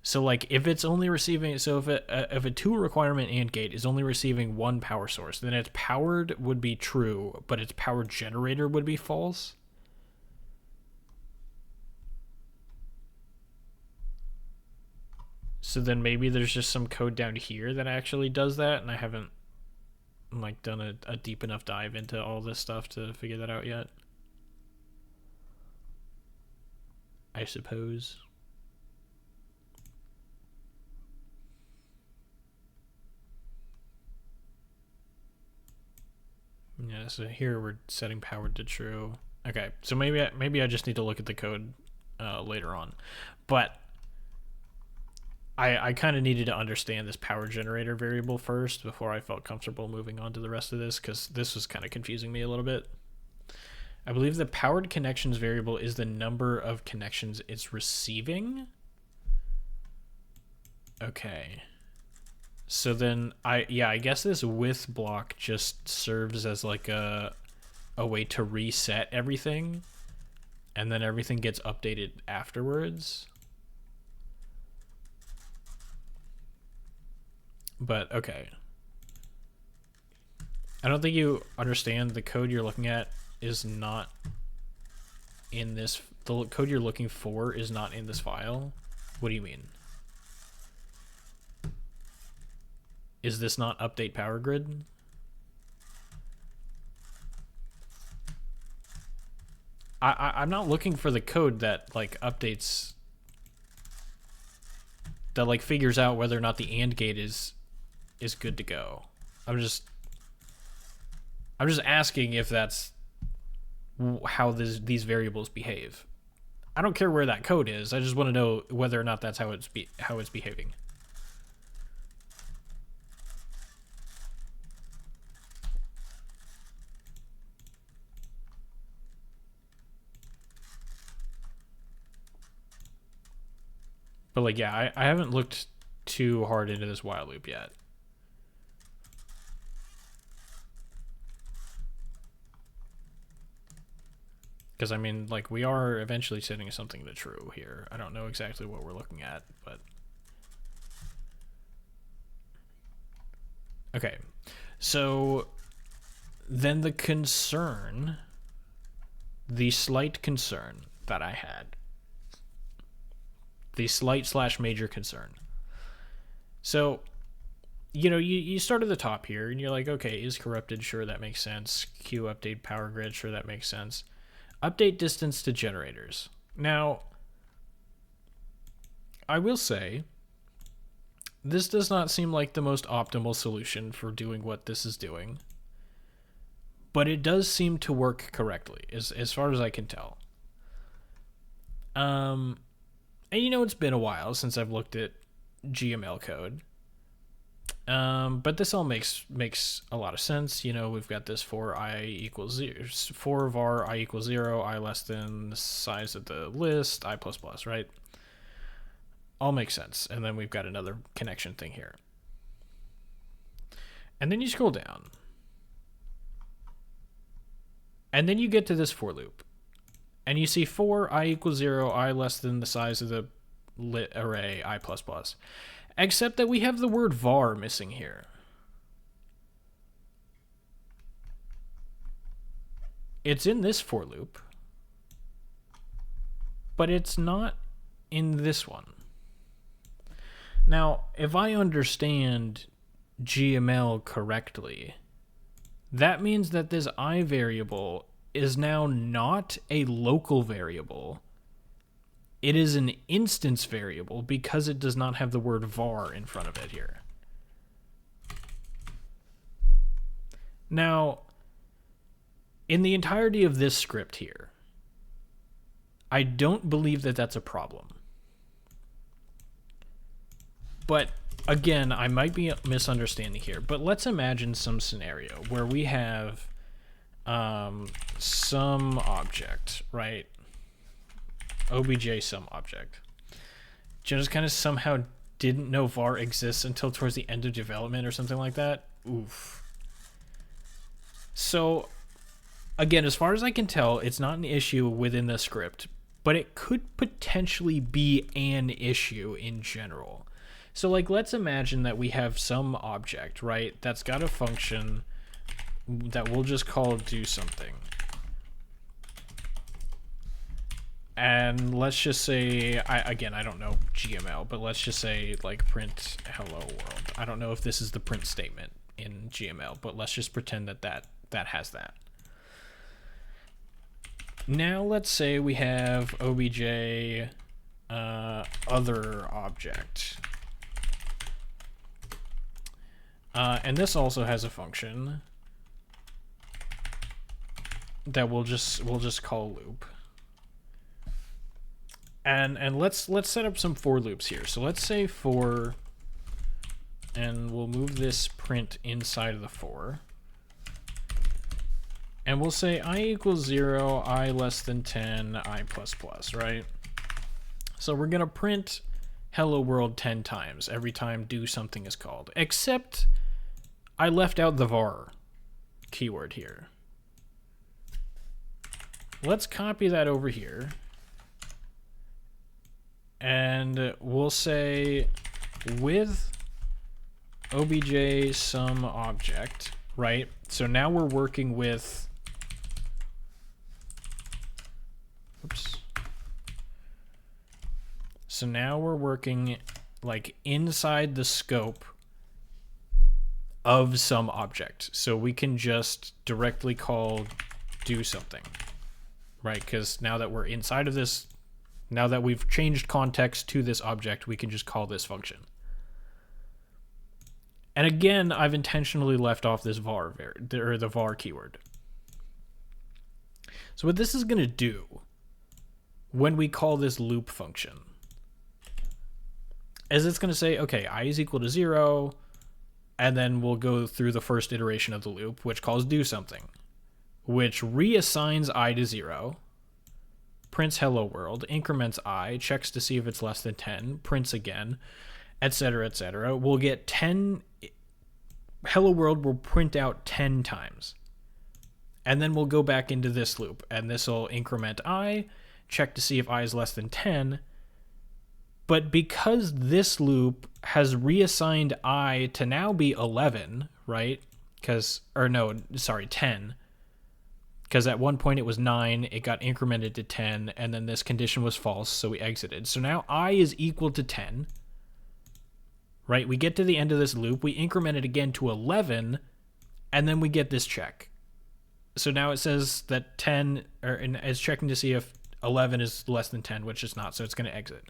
So like if it's only receiving, so if a 2 requirement AND gate is only receiving 1 power source, then its powered would be true, but its power generator would be false. So then maybe there's just some code down here that actually does that, and I haven't like done a deep enough dive into all this stuff to figure that out yet, I suppose. Yeah, so here we're setting powered to true. Okay, so maybe I just need to look at the code later on, but I kind of needed to understand this power generator variable first before I felt comfortable moving on to the rest of this, because this was kind of confusing me a little bit. I believe the powered connections variable is the number of connections it's receiving. Okay. So then I guess this with block just serves as like a way to reset everything, and then everything gets updated afterwards. But okay. I don't think you understand the code you're looking at is not in this. The code you're looking for is not in this file. What do you mean? Is this not update power grid? I'm not looking for the code that like updates, that like figures out whether or not the AND gate is good to go. I'm just asking if that's how these variables behave. I don't care where that code is. I just want to know whether or not that's how it's behaving. But like, yeah, I haven't looked too hard into this while loop yet. Because, I mean, like, we are eventually setting something to true here. I don't know exactly what we're looking at, but... Okay. So, then the concern... The slight concern that I had... The slight/major concern. So, you know, you start at the top here, and you're like, okay, is corrupted? Sure, that makes sense. Q update power grid? Sure, that makes sense. Update distance to generators. Now, I will say, this does not seem like the most optimal solution for doing what this is doing, but it does seem to work correctly, as far as I can tell. And you know, it's been a while since I've looked at GML code. But this all makes a lot of sense. You know, we've got this for I equals 0, for var I equals 0, I less than the size of the list, I plus plus, right? All makes sense. And then we've got another connection thing here. And then you scroll down. And then you get to this for loop. And you see for I equals 0, I less than the size of the lit array, I plus plus. Except that we have the word var missing here. It's in this for loop, but it's not in this one. Now, if I understand GML correctly, that means that this I variable is now not a local variable. It is an instance variable because it does not have the word var in front of it here. Now, in the entirety of this script here, I don't believe that that's a problem. But again, I might be misunderstanding here, but let's imagine some scenario where we have some object, right? OBJ some object. Just kind of somehow didn't know var exists until towards the end of development or something like that. Oof. So, again, as far as I can tell, it's not an issue within the script, but it could potentially be an issue in general. So, like, let's imagine that we have some object, right, that's got a function that we'll just call do something. And let's just say, I don't know GML, but let's just say, like, print hello world. I don't know if this is the print statement in GML, but let's just pretend that has that. Now let's say we have obj other object. And this also has a function that we'll just call loop. And let's set up some for loops here. So let's say for, and we'll move this print inside of the for. And we'll say I equals 0, I less than 10, I plus plus, right? So we're gonna print hello world 10 times every time do something is called, except I left out the var keyword here. Let's copy that over here. And we'll say with obj some object, right? So now we're working with, oops. So now we're working like inside the scope of some object. So we can just directly call do something, right? Because now that we're inside of this, now that we've changed context to this object, we can just call this function. And again, I've intentionally left off this var, or the var keyword. So what this is going to do when we call this loop function is it's going to say, okay, I is equal to 0, and then we'll go through the first iteration of the loop, which calls do something, which reassigns I to 0, prints hello world, increments I, checks to see if it's less than 10, prints again, etc., etc. We'll get 10. Hello world will print out 10 times. And then we'll go back into this loop, and this will increment I, check to see if I is less than 10. But because this loop has reassigned I to now be 11, right? 10. Because at one point it was 9, it got incremented to 10, and then this condition was false, so we exited. So now I is equal to 10, right? We get to the end of this loop, we increment it again to 11, and then we get this check. So now it says that 10, and it's checking to see if 11 is less than 10, which is not, so it's going to exit.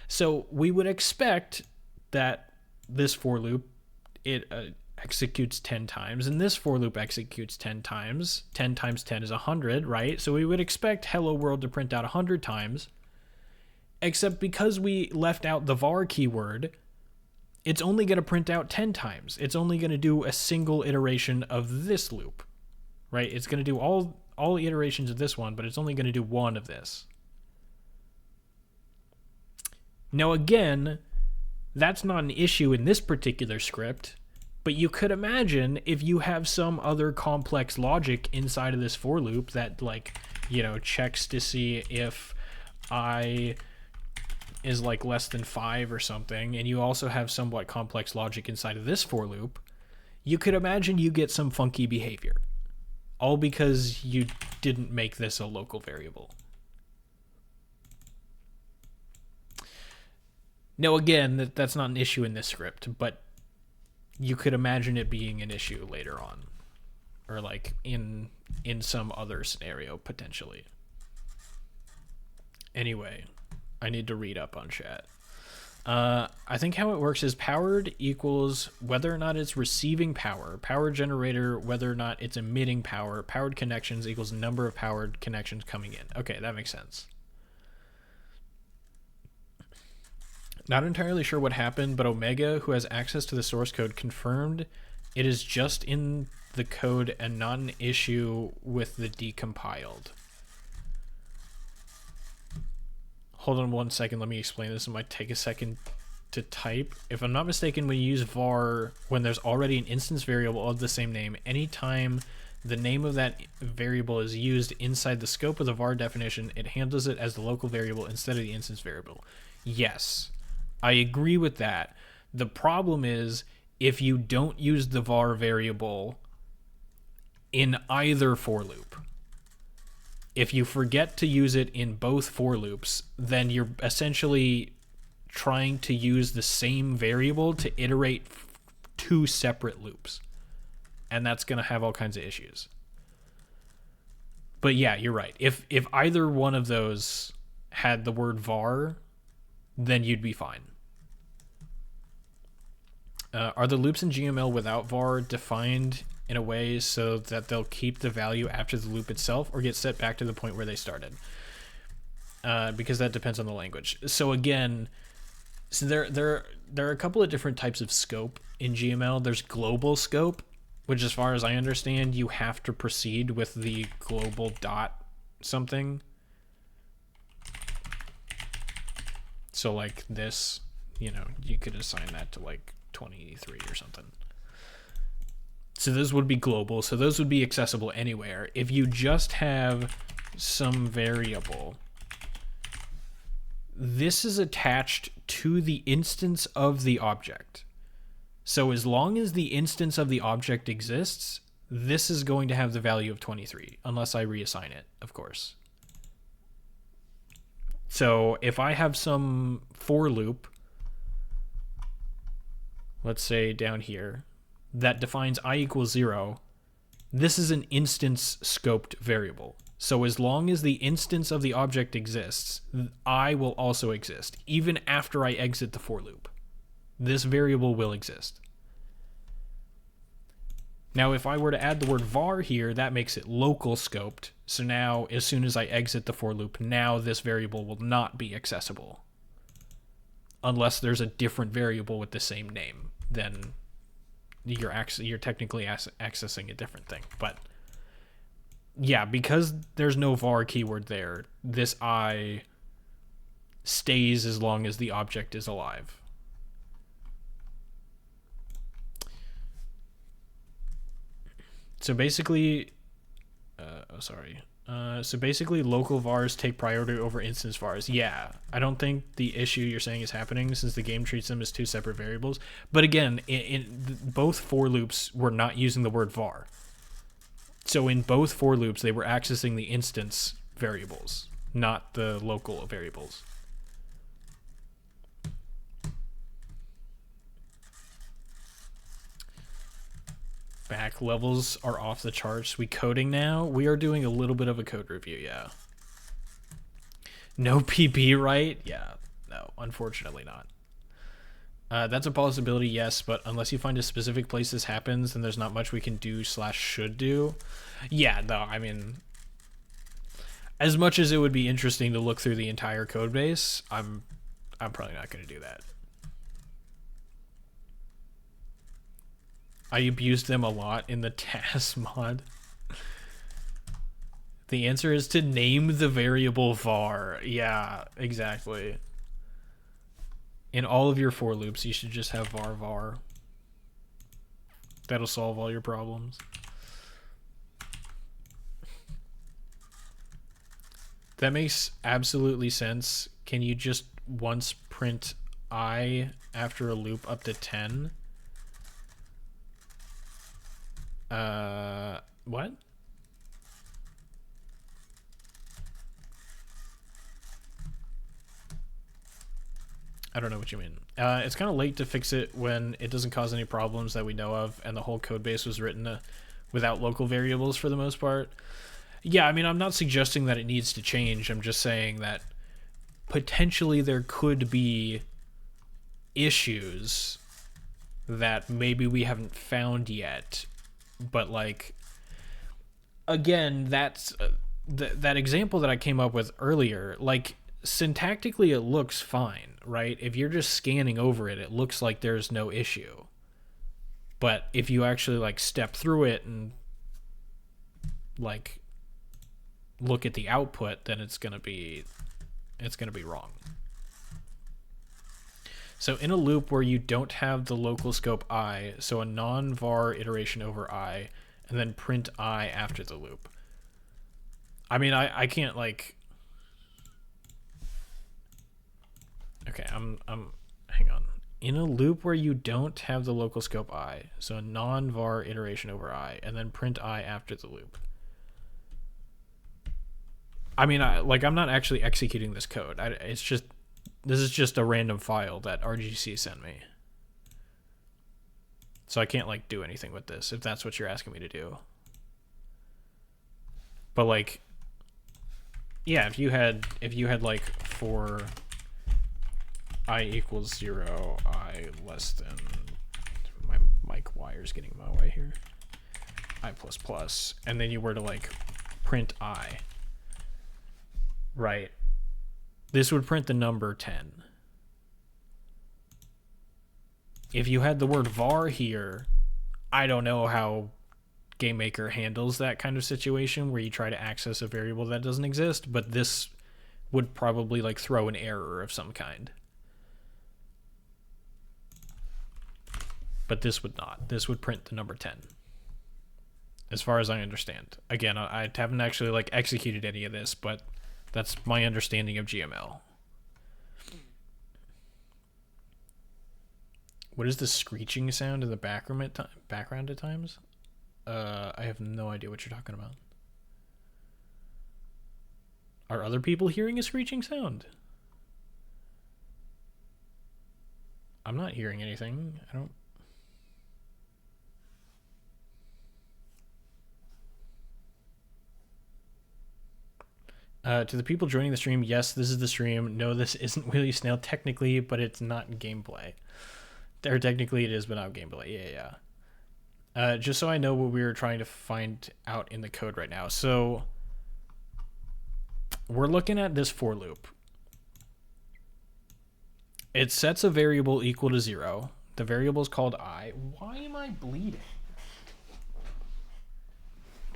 So we would expect that this for loop, it executes 10 times, and this for loop executes 10 times. 10 times 10 is 100, right? So we would expect hello world to print out 100 times, except because we left out the var keyword, it's only going to print out 10 times. It's only going to do a single iteration of this loop. Right? It's going to do all iterations of this one, but it's only going to do one of this. Now again, that's not an issue in this particular script, but you could imagine if you have some other complex logic inside of this for loop that, like, you know, checks to see if I is like less than 5 or something, and you also have somewhat complex logic inside of this for loop, you could imagine you get some funky behavior. All because you didn't make this a local variable. Now again, that's not an issue in this script, but you could imagine it being an issue later on. Or like in some other scenario, potentially. Anyway, I need to read up on chat. I think how it works is powered equals whether or not it's receiving power. Power generator, whether or not it's emitting power. Powered connections equals number of powered connections coming in. Okay, that makes sense. Not entirely sure what happened, but Omega, who has access to the source code, confirmed it is just in the code and not an issue with the decompiled. Hold on 1 second, let me explain this. It might take a second to type. If I'm not mistaken, when you use var, when there's already an instance variable of the same name, anytime the name of that variable is used inside the scope of the var definition, it handles it as the local variable instead of the instance variable. Yes, I agree with that. The problem is if you don't use the var variable in either for loop. If you forget to use it in both for loops, then you're essentially trying to use the same variable to iterate two separate loops. And that's going to have all kinds of issues. But yeah, you're right. If either one of those had the word var, then you'd be fine. Are the loops in GML without var defined in a way so that they'll keep the value after the loop itself or get set back to the point where they started? Because that depends on the language. So again, so there are a couple of different types of scope in GML. There's global scope, which as far as I understand, you have to proceed with the global dot something. So like this, you know, you could assign that to like 23 or something. So those would be global, so those would be accessible anywhere. If you just have some variable, this is attached to the instance of the object. So as long as the instance of the object exists, this is going to have the value of 23, unless I reassign it, of course. So if I have some for loop, let's say down here, that defines I equals 0, this is an instance scoped variable. So as long as the instance of the object exists, I will also exist, even after I exit the for loop. This variable will exist. Now, if I were to add the word var here, that makes it local scoped. So now, as soon as I exit the for loop, now this variable will not be accessible. Unless there's a different variable with the same name, then you're technically accessing a different thing. But yeah, because there's no var keyword there, this I stays as long as the object is alive. So basically, so basically, local vars take priority over instance vars. Yeah, I don't think the issue you're saying is happening since the game treats them as two separate variables. But again, in both for loops, we're not using the word var. So in both for loops, they were accessing the instance variables, not the local variables. Back levels are off the charts. We coding now? We are doing a little bit of a code review, yeah. No PB, right? Yeah, no, unfortunately not. That's a possibility, yes, but unless you find a specific place this happens, then there's not much we can do / should do. Yeah, no, I mean, as much as it would be interesting to look through the entire code base, I'm probably not going to do that. I abused them a lot in the TAS mod. The answer is to name the variable var. Yeah, exactly. In all of your for loops, you should just have var. That'll solve all your problems. That makes absolutely sense. Can you just once print I after a loop up to 10? What? I don't know what you mean. It's kind of late to fix it when it doesn't cause any problems that we know of, and the whole code base was written without local variables for the most part. Yeah, I mean, I'm not suggesting that it needs to change. I'm just saying that potentially there could be issues that maybe we haven't found yet. But, like, again, that's that example that I came up with earlier, like, syntactically it looks fine, right? If you're just scanning over it, it looks like there's no issue. But if you actually, like, step through it and, like, look at the output, then it's gonna be wrong. So in a loop where you don't have the local scope I, so a non-var iteration over I, and then print I after the loop. I mean, I can't, like... Okay, I'm hang on. In a loop where you don't have the local scope I, so a non-var iteration over I, and then print I after the loop. I mean, I'm not actually executing this code. This is just a random file that RGC sent me. So I can't, like, do anything with this, if that's what you're asking me to do. But, like, yeah, if you had like, for I equals 0, I less than... My mic wire's getting in my way here. I plus plus. And then you were to, like, print I. Right. This would print the number 10. If you had the word var here, I don't know how GameMaker handles that kind of situation where you try to access a variable that doesn't exist, but this would probably, like, throw an error of some kind. But this would not. This would print the number 10. As far as I understand. Again, I haven't actually, like, executed any of this, but that's my understanding of GML. What is the screeching sound in the background at times? I have no idea what you're talking about. Are other people hearing a screeching sound? I'm not hearing anything. I don't... To the people joining the stream, yes, this is the stream. No, this isn't Wheelie Snail technically, but it's not gameplay. Or technically it is, but not gameplay. Yeah. Just so I know what we were trying to find out in the code right now. So we're looking at this for loop. It sets a variable equal to 0. The variable is called I. Why am I bleeding?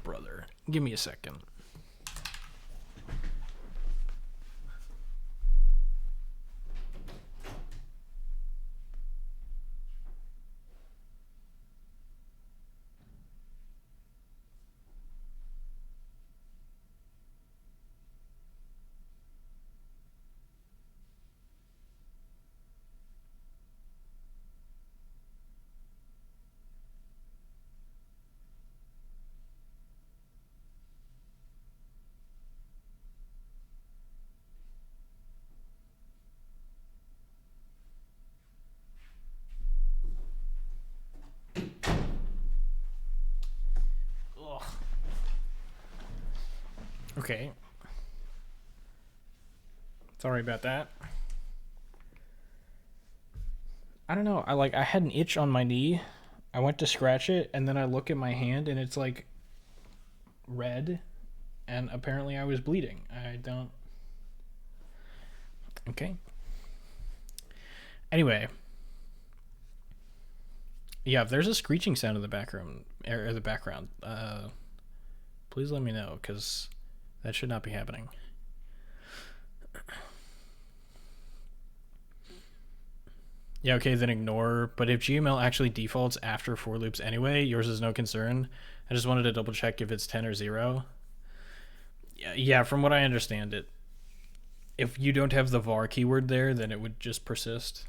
Brother. Give me a second. Ugh. Okay. Sorry about that. I don't know. I had an itch on my knee. I went to scratch it, and then I look at my hand, and it's like red, and apparently I was bleeding. I don't. Okay. Anyway. Yeah, if there's a screeching sound in the background, please let me know, because that should not be happening. Yeah, okay, then ignore. But if GML actually defaults after for loops anyway, yours is no concern. I just wanted to double check if it's 10 or 0. Yeah, from what I understand it, if you don't have the var keyword there, then it would just persist.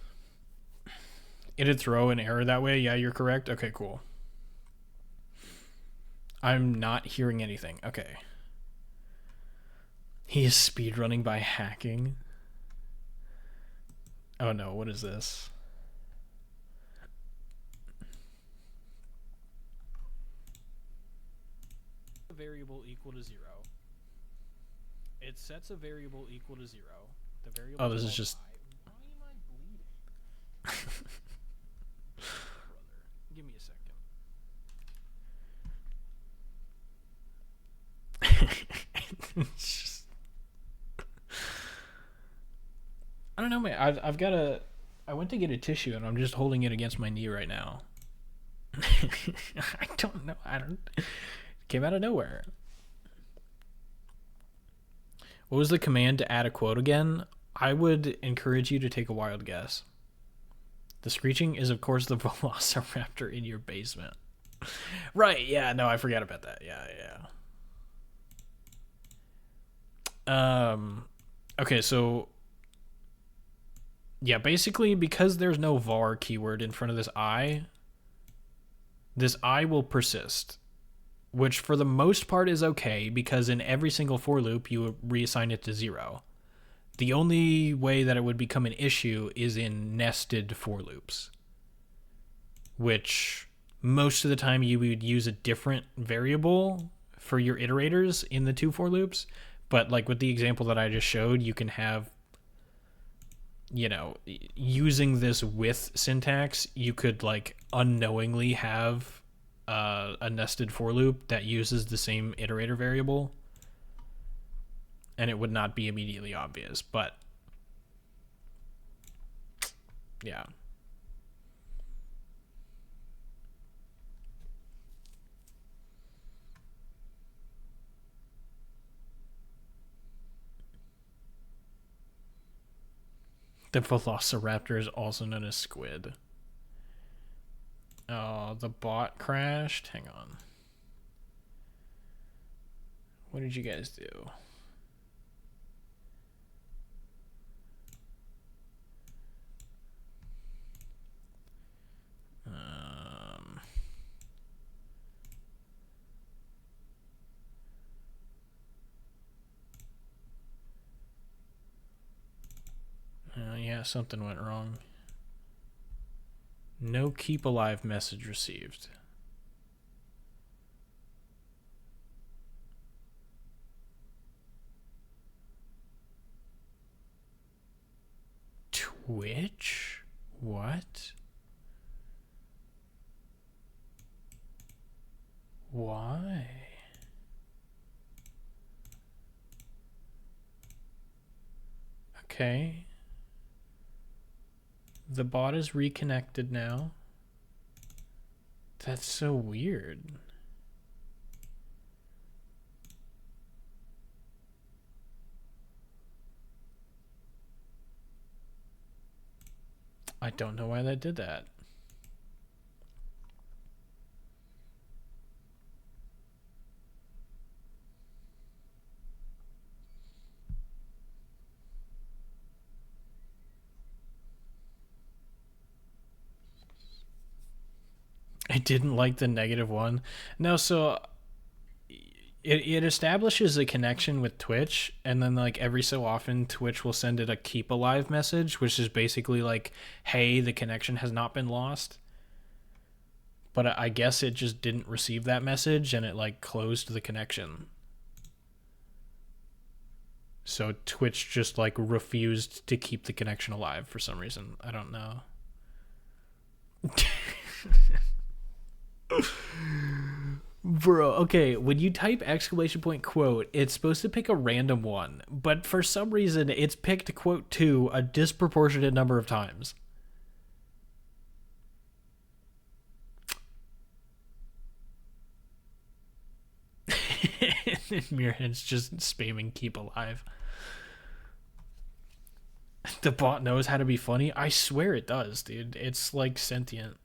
It'd throw an error that way. Yeah, you're correct. Okay, cool. I'm not hearing anything. Okay. He is speedrunning by hacking. Oh no, what is this? A variable equal to 0. It sets a variable equal to 0. The variable. Oh, this is just. Why am I bleeding? Brother, give me a second. It's just. I don't know, man. I've got a. I went to get a tissue and I'm just holding it against my knee right now. I don't know. It came out of nowhere. What was the command to add a quote again? I would encourage you to take a wild guess. The screeching is, of course, the velociraptor in your basement. Right, yeah, no, I forgot about that. Yeah. Okay, so... Yeah, basically, because there's no var keyword in front of this I will persist. Which for the most part is okay, because in every single for loop you reassign it to 0. The only way that it would become an issue is in nested for loops, which most of the time you would use a different variable for your iterators in the 2 for loops. But like with the example that I just showed, you can have, using this with syntax, you could like unknowingly have a nested for loop that uses the same iterator variable, and it would not be immediately obvious, but yeah. The velociraptor is also known as squid. Oh, the bot crashed. Hang on. What did you guys do? Yeah, something went wrong. No keep alive message received. Twitch? What? Why? Okay. The bot is reconnected now. That's so weird. I don't know why that did that. I didn't like the -1. No, so it establishes a connection with Twitch, and then like every so often Twitch will send it a keep alive message, which is basically like, hey, the connection has not been lost. But I guess it just didn't receive that message, and it like closed the connection. So Twitch just like refused to keep the connection alive for some reason. I don't know. Bro, okay, when you type !quote, it's supposed to pick a random one, but for some reason it's picked quote 2 a disproportionate number of times. Mirrorhead's just spamming keep alive. The bot knows how to be funny? I swear it does, dude. It's like sentient.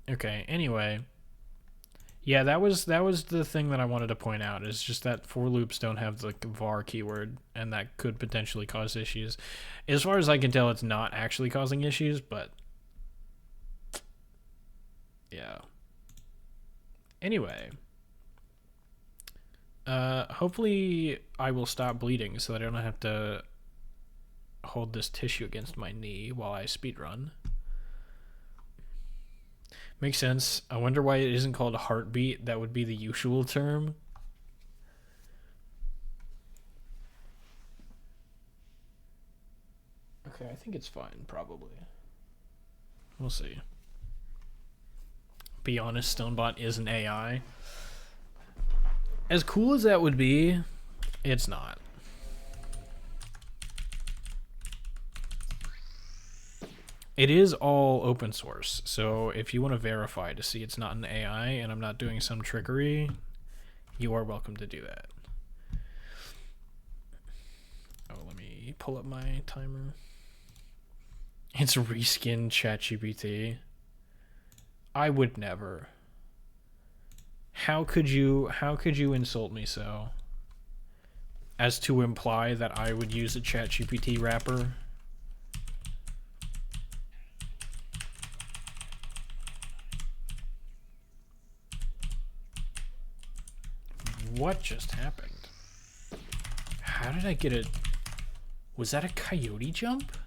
Okay, anyway. Yeah, that was the thing that I wanted to point out, is just that for loops don't have the var keyword, and that could potentially cause issues. As far as I can tell, it's not actually causing issues, but yeah. Anyway. Hopefully I will stop bleeding so that I don't have to hold this tissue against my knee while I speedrun. Makes sense. I wonder why it isn't called a heartbeat. That would be the usual term. Okay, I think it's fine, probably. We'll see. Be honest, Stonebot is an AI. As cool as that would be, it's not. It is all open source, so if you want to verify to see it's not an AI and I'm not doing some trickery, you are welcome to do that. Oh, let me pull up my timer. It's reskin ChatGPT. I would never. How could you insult me so? As to imply that I would use a ChatGPT wrapper? What just happened? How did I get it? Was that a coyote jump?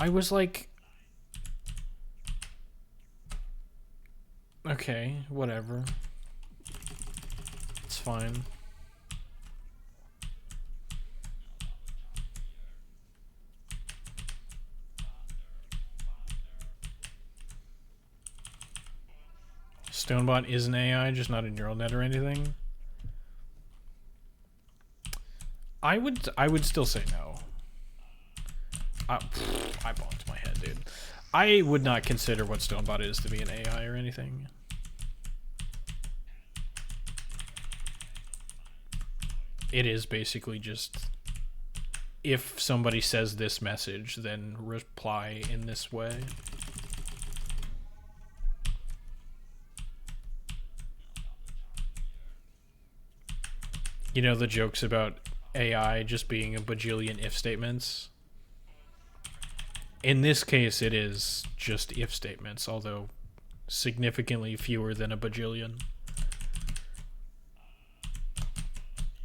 I was like... Okay, whatever. It's fine. Stonebot is an AI, just not a neural net or anything. I would still say no. I bonked my head, dude. I would not consider what Stonebot is to be an AI or anything. It is basically just, if somebody says this message, then reply in this way. You know the jokes about AI just being a bajillion if statements? In this case, it is just if statements, although significantly fewer than a bajillion.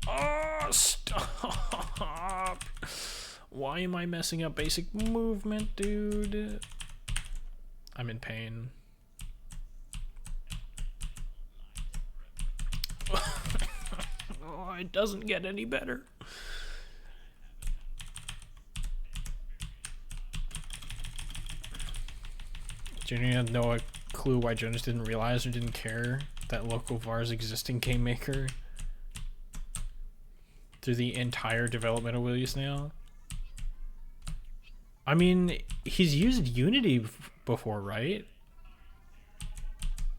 Oh, stop! Why am I messing up basic movement, dude? I'm in pain. Oh, it doesn't get any better. Junior had no clue why Jonas didn't realize or didn't care that local VAR's existing game maker through the entire development of Willy Snail. I mean, he's used Unity before, right?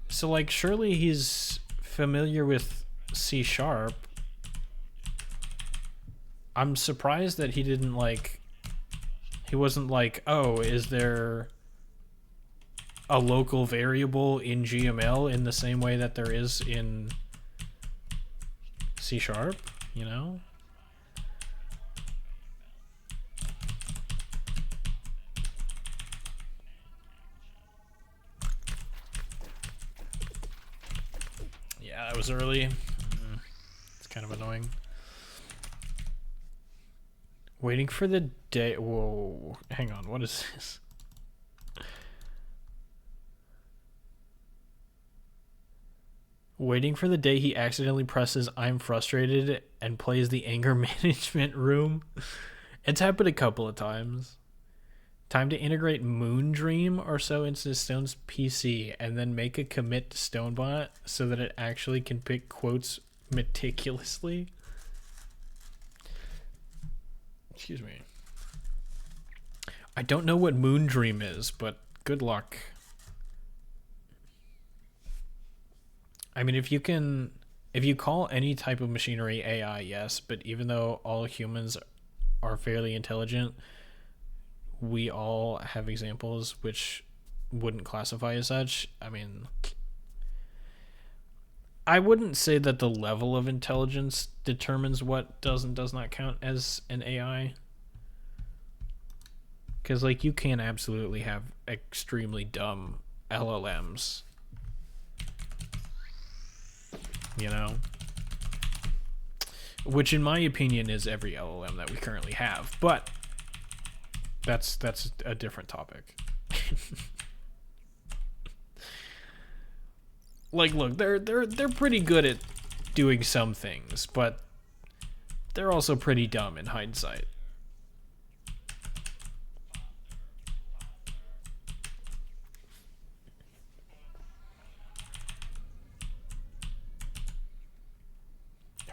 So, like, surely he's familiar with C#. I'm surprised that he didn't like, he wasn't like, oh, is there a local variable in GML in the same way that there is in C#, you know? Yeah, that was early. It's kind of annoying. Waiting for the day. Whoa, hang on. What is this? Waiting for the day he accidentally presses I'm frustrated and plays the anger management room. It's happened a couple of times. Time to integrate Moondream or so into Stone's PC and then make a commit to Stonebot so that it actually can pick quotes meticulously. Excuse me. I don't know what Moondream is, but good luck. I mean, if you call any type of machinery AI, yes, but even though all humans are fairly intelligent, we all have examples which wouldn't classify as such. I mean, I wouldn't say that the level of intelligence determines what does and does not count as an AI. Because, like, you can absolutely have extremely dumb LLMs. You know? Which, in my opinion, is every LLM that we currently have. But that's a different topic. Like, look, they're pretty good at doing some things, but they're also pretty dumb in hindsight.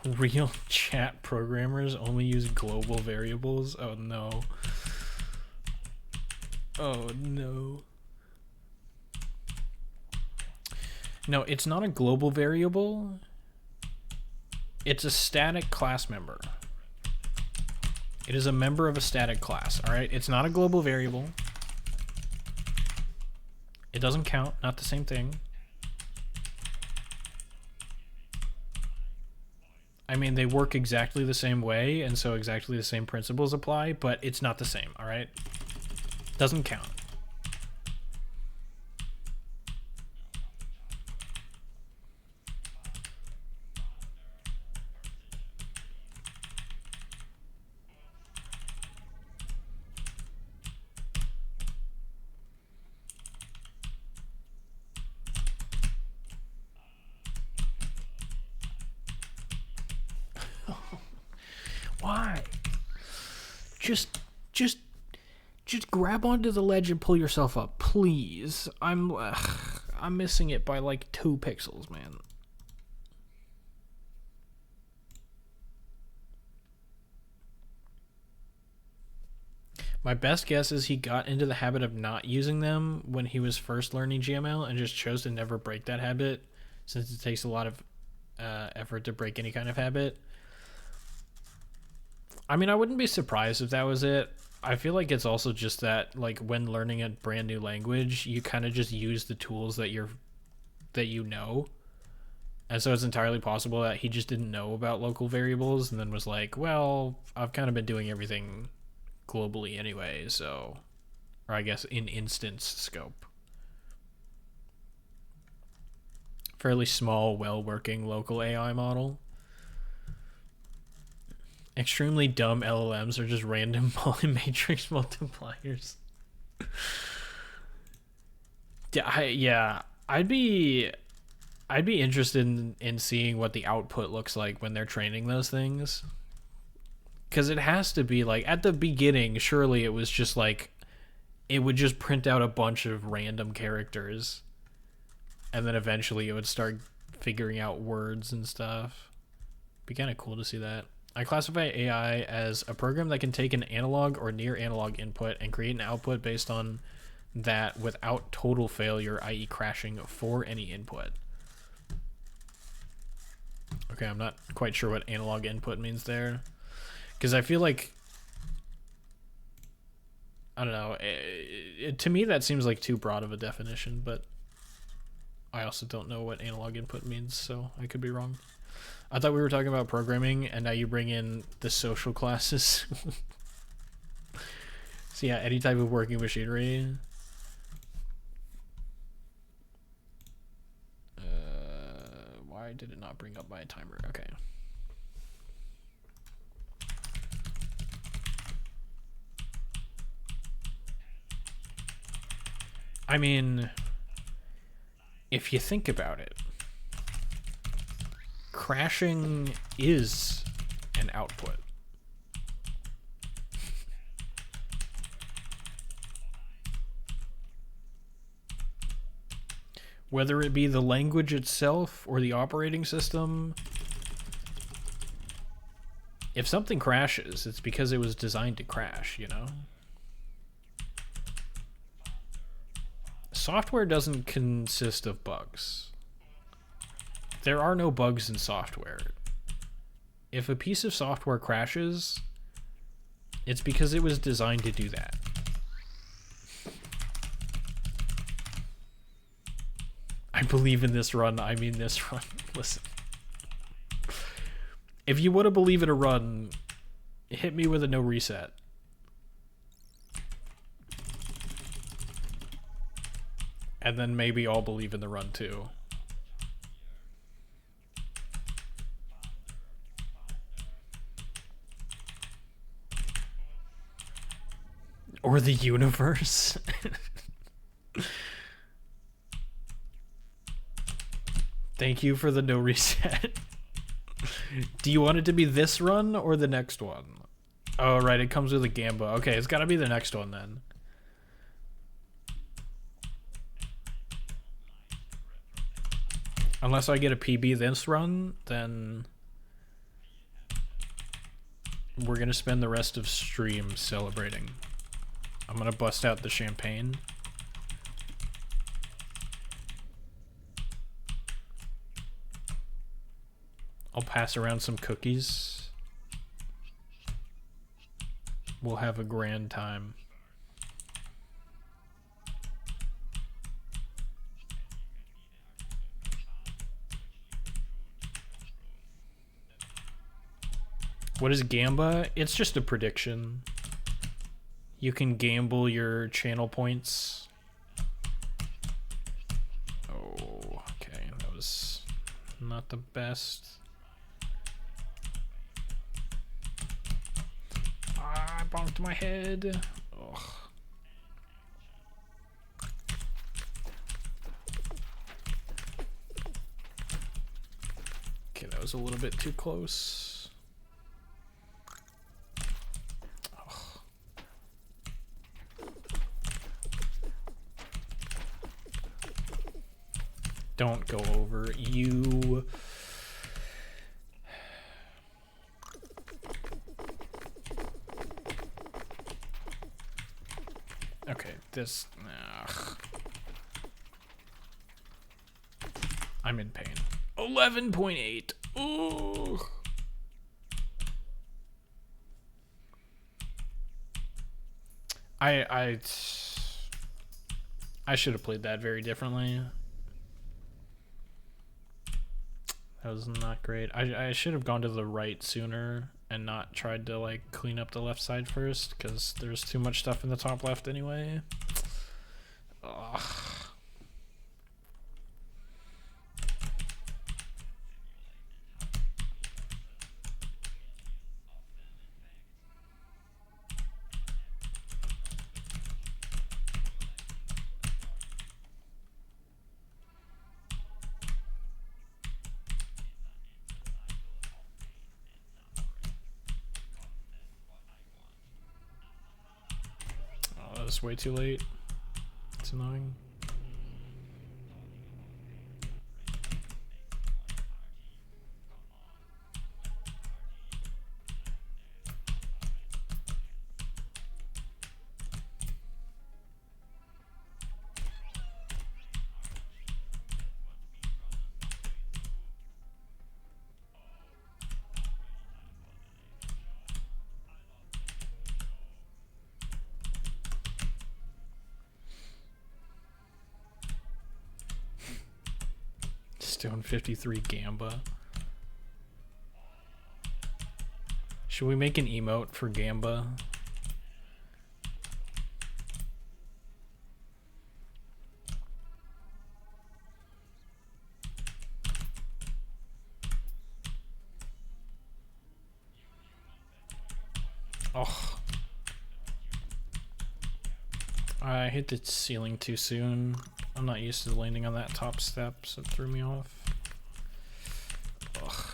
Real chat programmers only use global variables? Oh no. Oh no. No, it's not a global variable. It's a static class member. It is a member of a static class, alright? It's not a global variable. It doesn't count, not the same thing. I mean, they work exactly the same way, and so exactly the same principles apply, but it's not the same, alright? Doesn't count. Why? Just grab onto the ledge and pull yourself up, please. I'm missing it by like 2 pixels, man. My best guess is he got into the habit of not using them when he was first learning GML and just chose to never break that habit, since it takes a lot of effort to break any kind of habit. I mean, I wouldn't be surprised if that was it. I feel like it's also just that, like, when learning a brand new language, you kind of just use the tools that you know. And so it's entirely possible that he just didn't know about local variables and then was like, well, I've kind of been doing everything globally anyway, so, or I guess in instance scope. Fairly small, well-working local AI model. Extremely dumb LLMs are just random polymatrix multipliers. Yeah, I'd be interested in seeing what the output looks like when they're training those things. Because it has to be like, at the beginning, surely it was just like, it would just print out a bunch of random characters. And then eventually it would start figuring out words and stuff. Be kind of cool to see that. I classify AI as a program that can take an analog or near analog input and create an output based on that without total failure, i.e. crashing for any input. Okay, I'm not quite sure what analog input means there. Because I feel like, I don't know, to me that seems like too broad of a definition, but I also don't know what analog input means, so I could be wrong. I thought we were talking about programming, and now you bring in the social classes. So yeah, any type of working machinery. Why did it not bring up my timer? Okay. I mean, if you think about it, crashing is an output. Whether it be the language itself or the operating system, if something crashes, it's because it was designed to crash, you know? Software doesn't consist of bugs. There are no bugs in software. If a piece of software crashes, it's because it was designed to do that. I believe in this run, I mean this run. Listen. If you want to believe in a run, hit me with a no reset. And then maybe I'll believe in the run too. Or the universe. Thank you for the no reset. Do you want it to be this run or the next one? Oh, right, it comes with a Gamba. Okay, it's gotta be the next one then. Unless I get a PB this run, then we're gonna spend the rest of stream celebrating. I'm gonna bust out the champagne. I'll pass around some cookies. We'll have a grand time. What is Gamba? It's just a prediction. You can gamble your channel points. Oh, okay. That was not the best. I bonked my head. Ugh. Okay, that was a little bit too close. Ugh. Don't go over, you. Okay, this. Ugh. I'm in pain. 11.8. Ooh. I should have played that very differently. That was not great. I should have gone to the right sooner and not tried to like clean up the left side first, because there's too much stuff in the top left anyway. Ugh. It's way too late. It's annoying. Stone 53 Gamba. Should we make an emote for Gamba? Oh. I hit the ceiling too soon. I'm not used to landing on that top step, so it threw me off. Ugh.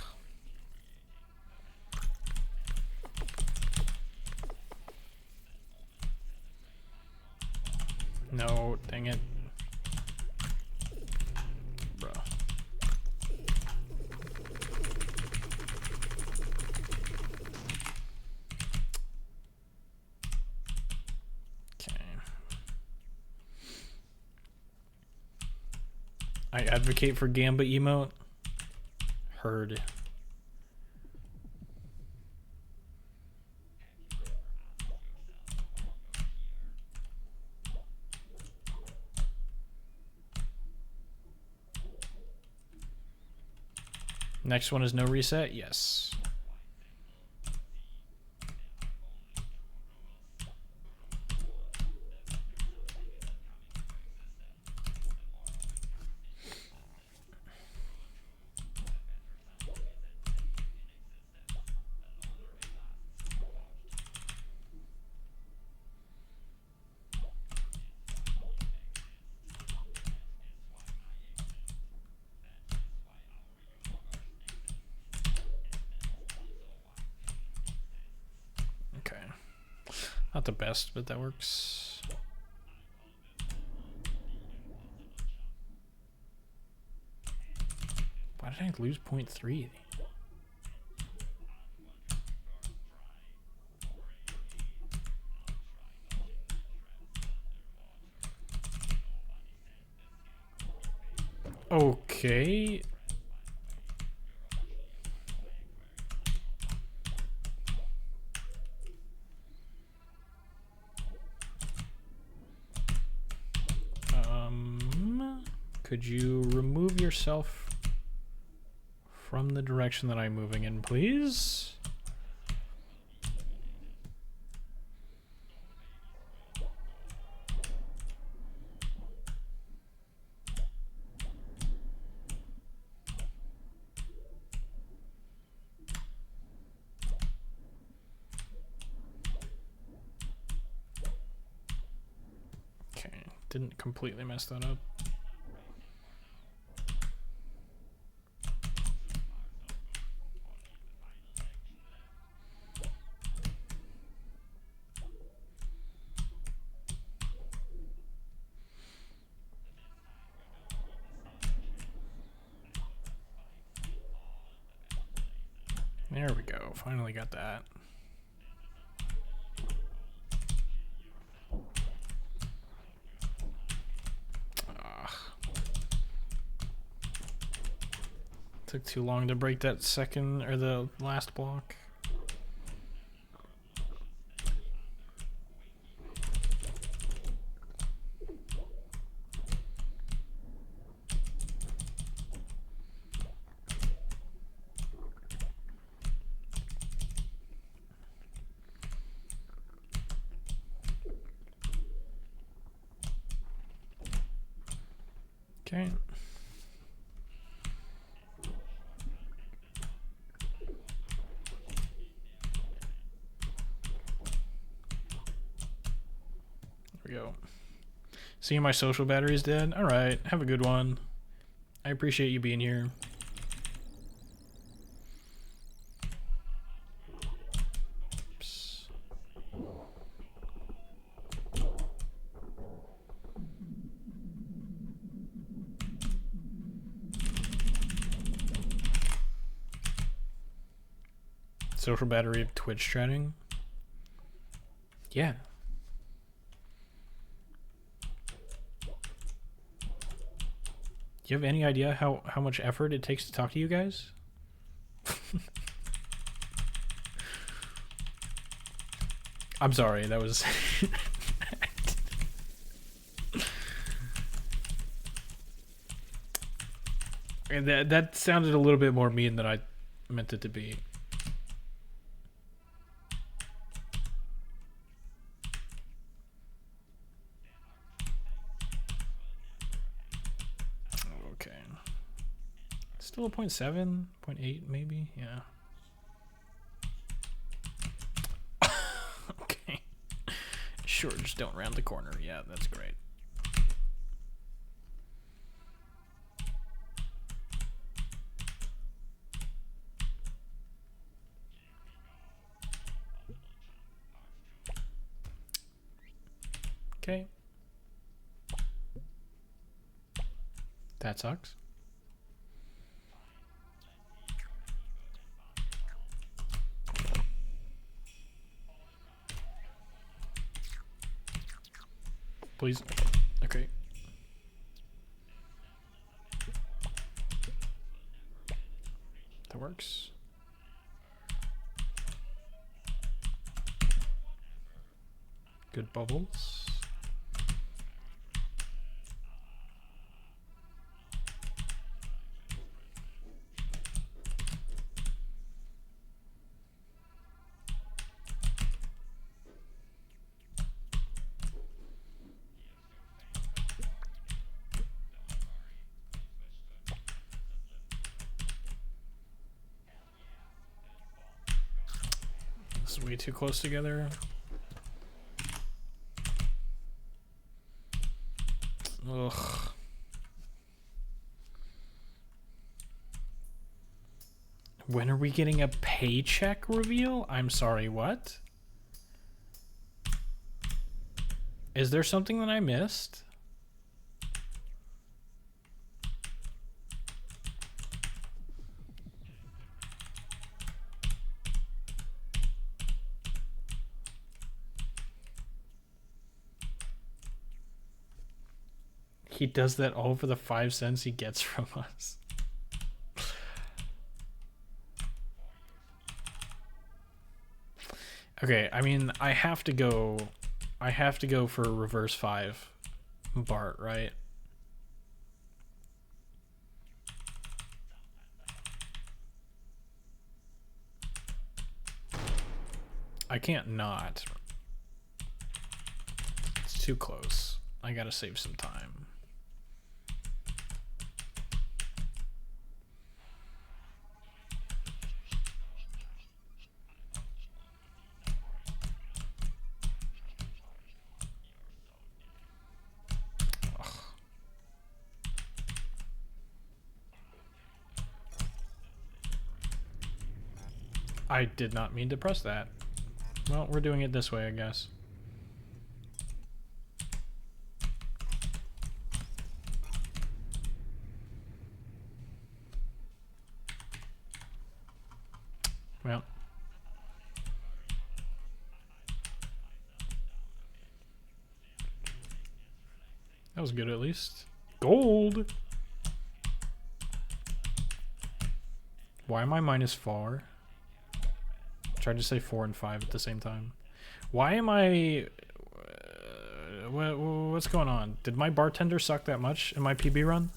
No, dang it. Bro. Okay. I advocate for Gamba emote. Heard. Next one is no reset? Yes. Not the best, but that works. Why did I lose 0.3? Okay. Could you remove yourself from the direction that I'm moving in, please? Okay, didn't completely mess that up. There we go. Finally got that. Took too long to break that second or the last block. Okay. There we go. Seeing my social battery is dead? Alright, have a good one. I appreciate you being here. Oops. Social battery of Twitch chatting? Yeah. Do you have any idea how much effort it takes to talk to you guys? I'm sorry, that was... And that sounded a little bit more mean than I meant it to be. Okay. Still a 0.7, 0.8 maybe? Yeah. Okay. Sure, just don't round the corner. Yeah, that's great. Okay. That sucks. Please. Okay. That works. Good bubbles. This is way too close together. Ugh. When are we getting a paycheck reveal? I'm sorry, what? Is there something that I missed? He does that all for the 5 cents he gets from us. Okay, I mean, I have to go for reverse 5 Bart, right? I can't not. It's too close. I gotta save some time. I did not mean to press that. Well, we're doing it this way, I guess. Well. That was good at least. Gold! Why am I -4? Tried to say 4 and 5 at the same time. Why am I... what's going on? Did my bartender suck that much in my PB run?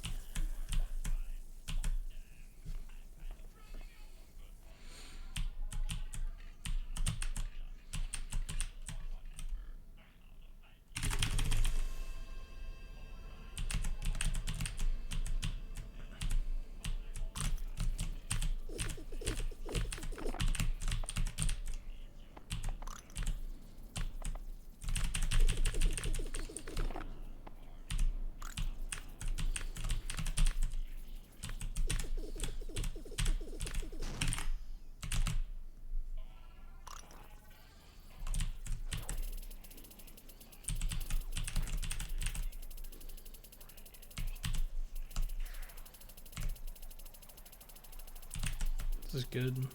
This is good.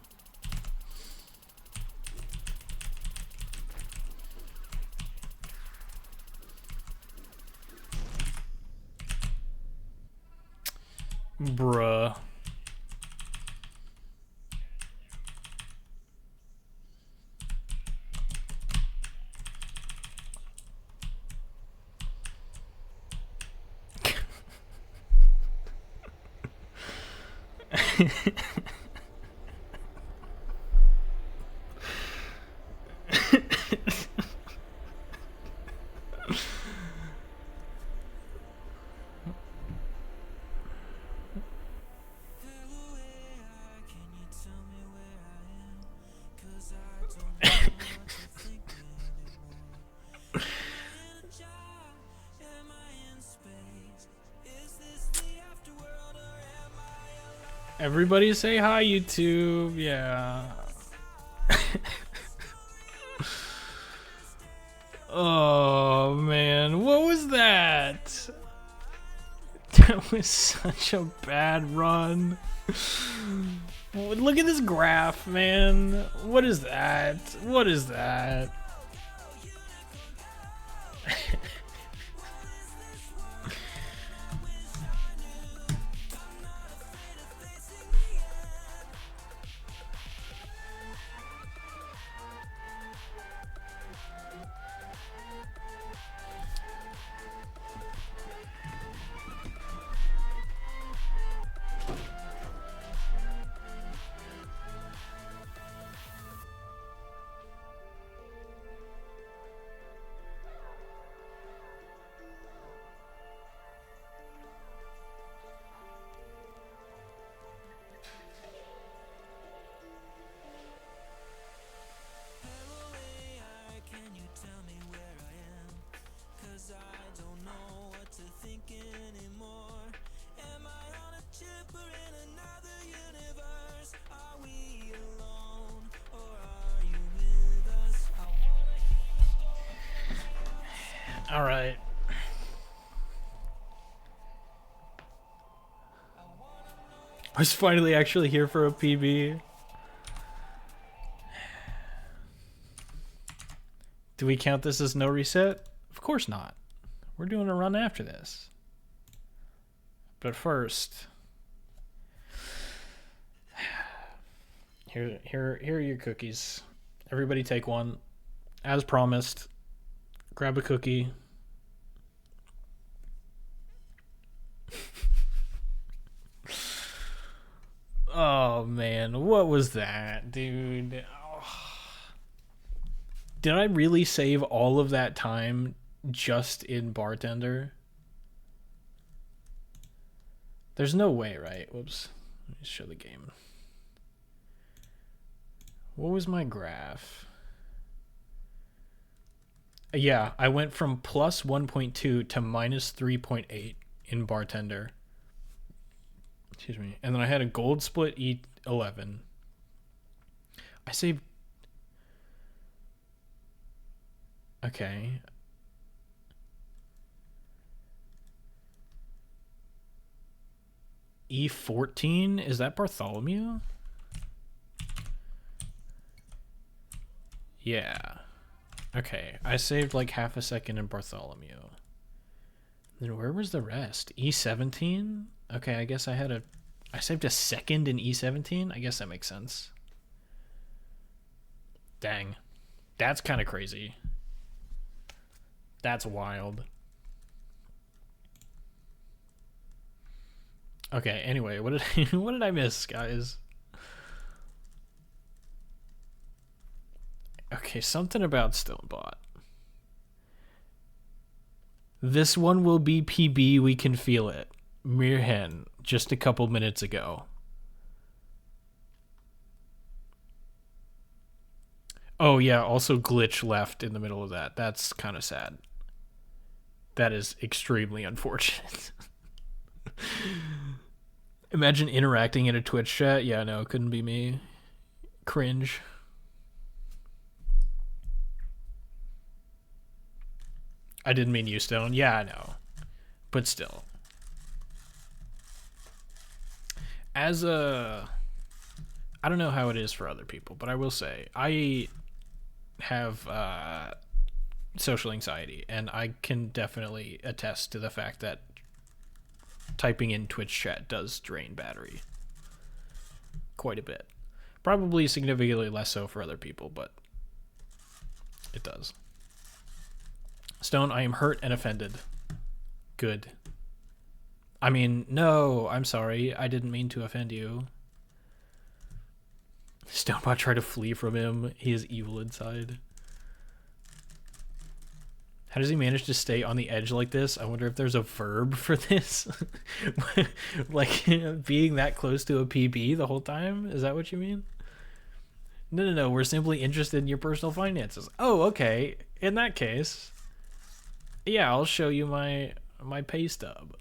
Bruh. Everybody say hi, YouTube. Yeah. Oh, man. What was that? That was such a bad run. Look at this graph, man. What is that? What is that? All right. I was finally actually here for a PB. Do we count this as no reset? Of course not. We're doing a run after this. But first, here are your cookies. Everybody take one. As promised, grab a cookie. Oh man, what was that, dude? Oh. Did I really save all of that time just in bartender? There's no way, right? Whoops. Let me show the game. What was my graph? Yeah, I went from plus 1.2 to minus 3.8 in bartender. Excuse me. And then I had a gold split E11. I saved... Okay. E14? Is that Bartholomew? Yeah. Okay. I saved like half a second in Bartholomew. Then where was the rest? E17? Okay, I guess I saved a second in E17? I guess that makes sense. Dang. That's kind of crazy. That's wild. Okay, anyway, what did I miss, guys? Okay, something about Stonebot. This one will be PB, we can feel it. Mirhen, just a couple minutes ago. Oh yeah, also Glitch left in the middle of that. That's kind of sad. That is extremely unfortunate. Imagine interacting in a Twitch chat. Yeah, no, it couldn't be me. Cringe. I didn't mean you, Stone. Yeah, I know. But still. As a... I don't know how it is for other people, but I will say, I have social anxiety, and I can definitely attest to the fact that typing in Twitch chat does drain battery quite a bit. Probably significantly less so for other people, but it does. Stone, I am hurt and offended. Good. I mean, no, I'm sorry. I didn't mean to offend you. Stonebot tried to flee from him. He is evil inside. How does he manage to stay on the edge like this? I wonder if there's a verb for this. Like, being that close to a PB the whole time? Is that what you mean? No. We're simply interested in your personal finances. Oh, okay. In that case, yeah, I'll show you my pay stub.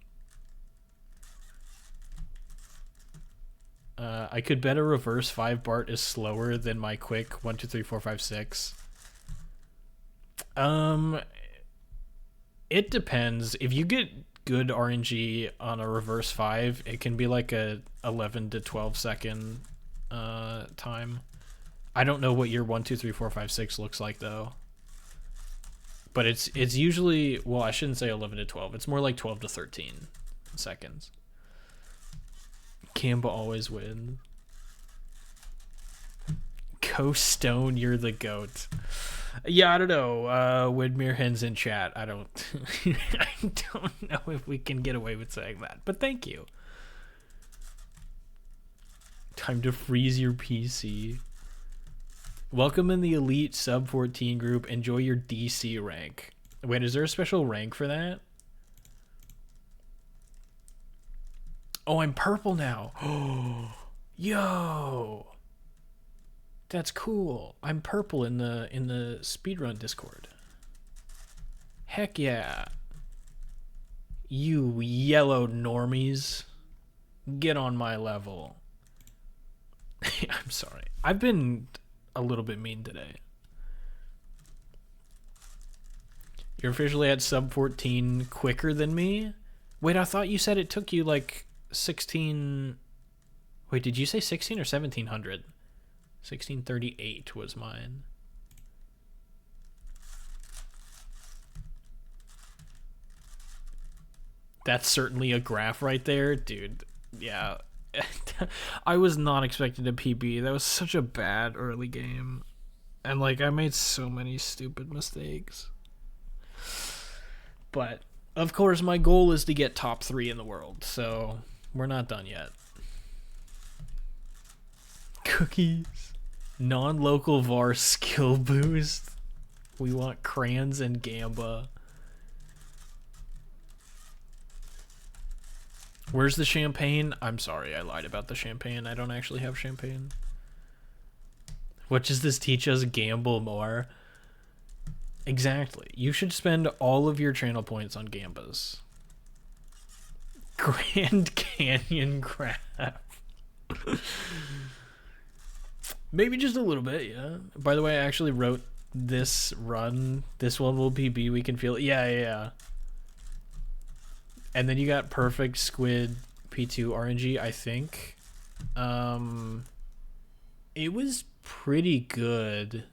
I could bet a reverse 5 Bart is slower than my quick 1, 2, 3, 4, 5, 6. It depends. If you get good RNG on a reverse 5, it can be like a 11 to 12 second time. I don't know what your 1, 2, 3, 4, 5, 6 looks like though. But it's usually, well, I shouldn't say 11 to 12. It's more like 12 to 13 seconds. Gamba always wins. Go Stone, you're the goat. Yeah, I don't know. Widmere Hen's in chat. I don't I don't know if we can get away with saying that, but thank you. Time to freeze your PC. Welcome in the elite sub 14 group. Enjoy your DC rank. Wait, is there a special rank for that? Oh, I'm purple now. Oh, yo. That's cool. I'm purple in the speedrun Discord. Heck yeah. You yellow normies. Get on my level. I'm sorry. I've been a little bit mean today. You're officially at sub 14 quicker than me? Wait, I thought you said it took you like 16... Wait, did you say 16 or 1700? 1638 was mine. That's certainly a graph right there, dude. Yeah. I was not expecting a PB. That was such a bad early game. And like I made so many stupid mistakes. But of course my goal is to get top 3 in the world. So we're not done yet. Cookies. Non-local VAR skill boost. We want Crayons and Gamba. Where's the champagne? I'm sorry, I lied about the champagne. I don't actually have champagne. What does this teach us? Gamble more. Exactly. You should spend all of your channel points on Gambas. Grand Canyon crab. Maybe just a little bit, yeah. By the way, I actually wrote this run. This one will PB. We can feel it. Yeah. And then you got perfect squid P2 RNG, I think. It was pretty good.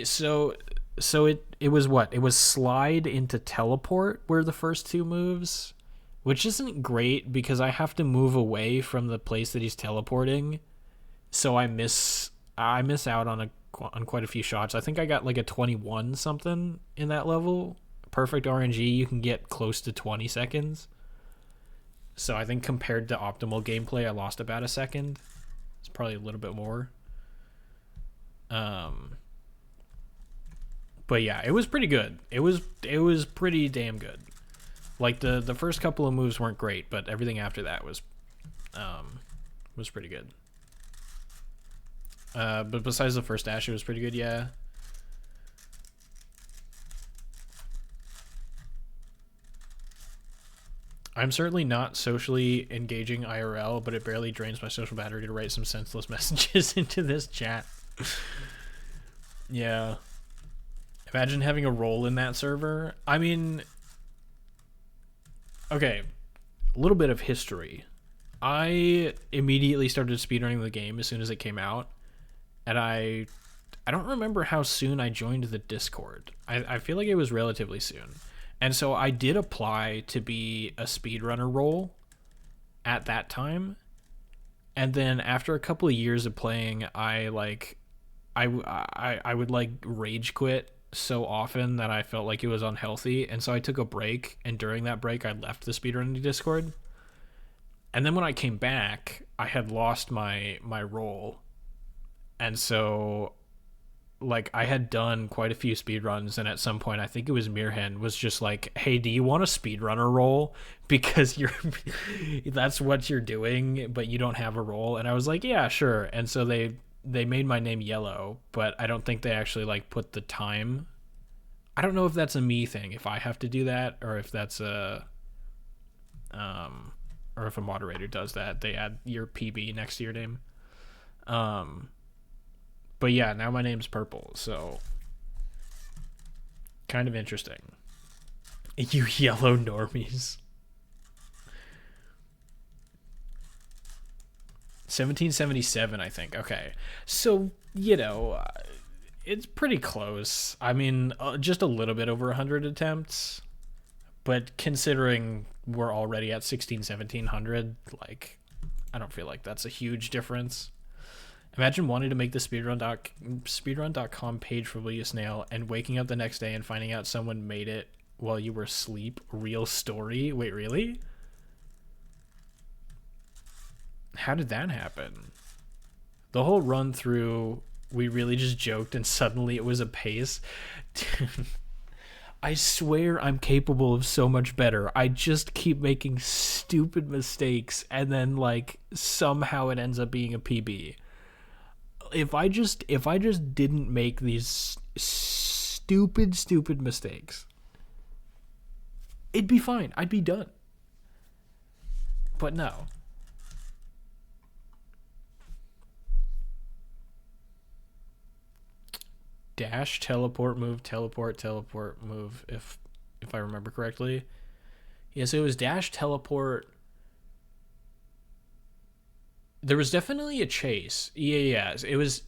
So it was what? It was slide into teleport were the first 2 moves, which isn't great because I have to move away from the place that he's teleporting. So I miss out on quite a few shots. I think I got like a 21 something in that level. Perfect RNG, you can get close to 20 seconds. So I think compared to optimal gameplay, I lost about a second. It's probably a little bit more. But yeah, it was pretty good. It was pretty damn good. Like the first couple of moves weren't great, but everything after that was pretty good. But besides the first dash, it was pretty good, yeah. I'm certainly not socially engaging IRL, but it barely drains my social battery to write some senseless messages into this chat. Yeah. Imagine having a role in that server. I mean, okay, a little bit of history. I immediately started speedrunning the game as soon as it came out, and I don't remember how soon I joined the Discord. I feel like it was relatively soon. And so I did apply to be a speedrunner role at that time. And then after a couple of years of playing, I would like rage quit so often that I felt like it was unhealthy. And so I took a break, and during that break I left the speedrunning Discord. And then when I came back, I had lost my role, and so like I had done quite a few speed runs, and at some point I think it was Mirhan was just like, "Hey, do you want a speedrunner role? Because you're that's what you're doing, but you don't have a role." And I was like, "Yeah, sure." And so they made my name Yellow, but I don't think they actually like put the time. I don't know if that's a me thing, if I have to do that, or if that's a or if a moderator does that, they add your PB next to your name. Um, but yeah, now my name's Purple, so kind of interesting. You yellow normies. 1777, I think. Okay, so it's pretty close. I mean, just a little bit over 100 attempts, but considering we're already at 1700, like, I don't feel like that's a huge difference. Imagine wanting to make the speedrun.com page for Will You Snail and waking up the next day and finding out someone made it while you were asleep. Real story. Wait, really? How did that happen? The whole run through, we really just joked and suddenly it was a pace. I swear I'm capable of so much better. I just keep making stupid mistakes and then like somehow it ends up being a PB. If I just didn't make these stupid mistakes, it'd be fine. I'd be done. But no. Dash, teleport, move, teleport, move, if I remember correctly. Yes, it was dash, teleport. There was definitely a chase. Yeah. It was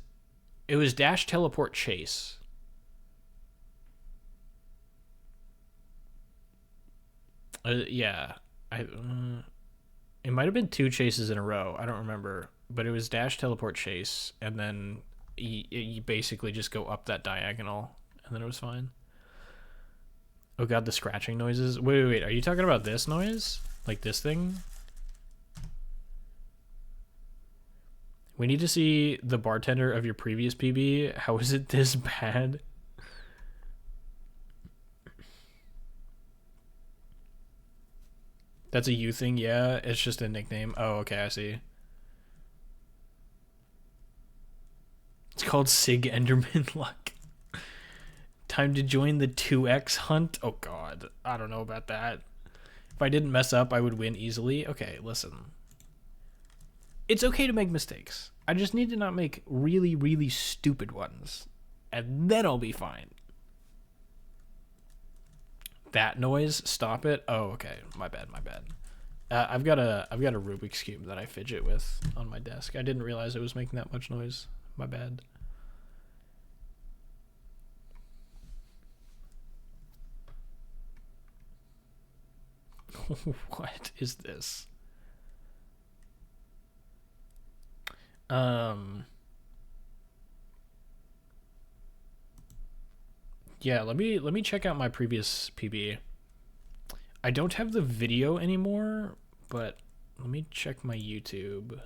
dash, teleport, chase. Yeah. It might have been 2 chases in a row. I don't remember, but it was dash, teleport, chase, and then you basically just go up that diagonal, and then it was fine. Oh god, the scratching noises. Wait. Are you talking about this noise? Like this thing? We need to see the bartender of your previous PB. How is it this bad? That's a you thing, yeah? It's just a nickname. Oh, okay, I see. It's called Sig Enderman Luck. Time to join the 2x hunt? Oh god, I don't know about that. If I didn't mess up, I would win easily. Okay, listen. It's okay to make mistakes. I just need to not make really stupid ones. And then I'll be fine. That noise, stop it. Oh, okay. My bad. I've got a Rubik's Cube that I fidget with on my desk. I didn't realize it was making that much noise. My bad. What is this? Yeah, let me check out my previous PB. I don't have the video anymore, but let me check my YouTube.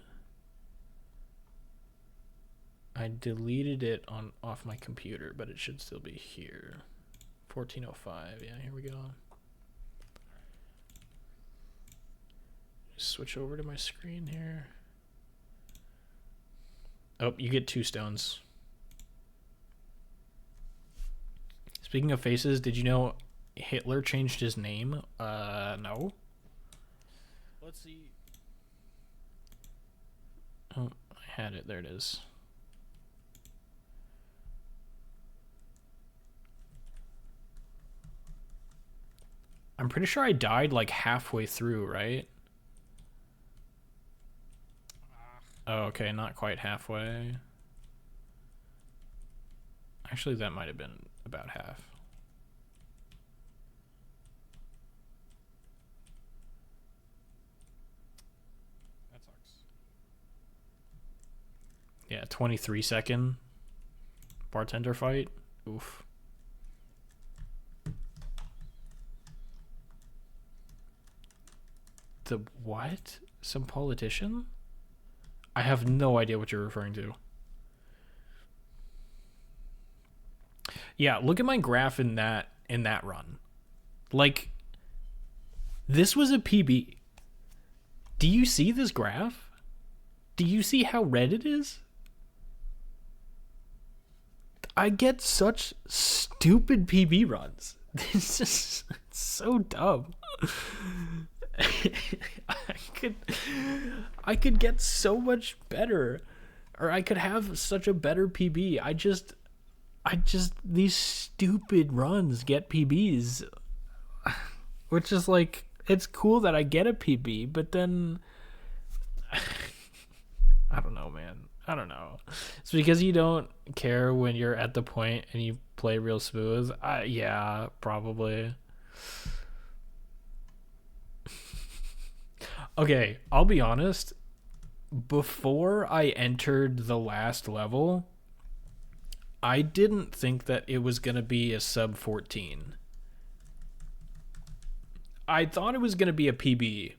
I deleted it off my computer, but it should still be here. 1405. Yeah, here we go. Switch over to my screen here. Oh, you get 2 stones. Speaking of faces, did you know Hitler changed his name? No. Let's see. Oh, I had it. There it is. I'm pretty sure I died like halfway through, right? Oh, okay, not quite halfway. Actually, that might have been about half. That sucks. Yeah, 23-second bartender fight. Oof. The what? Some politician? I have no idea what you're referring to. Yeah, look at my graph in that run. Like, this was a PB. Do you see this graph? Do you see how red it is? I get such stupid PB runs. This is so dumb. I could get so much better, or I could have such a better PB. I just these stupid runs get PBs, which is like, it's cool that I get a PB, but then I don't know, man. I don't know. It's because you don't care when you're at the point and you play real smooth. Yeah, probably. Okay, I'll be honest. Before I entered the last level, I didn't think that it was going to be a sub 14. I thought it was going to be a PB.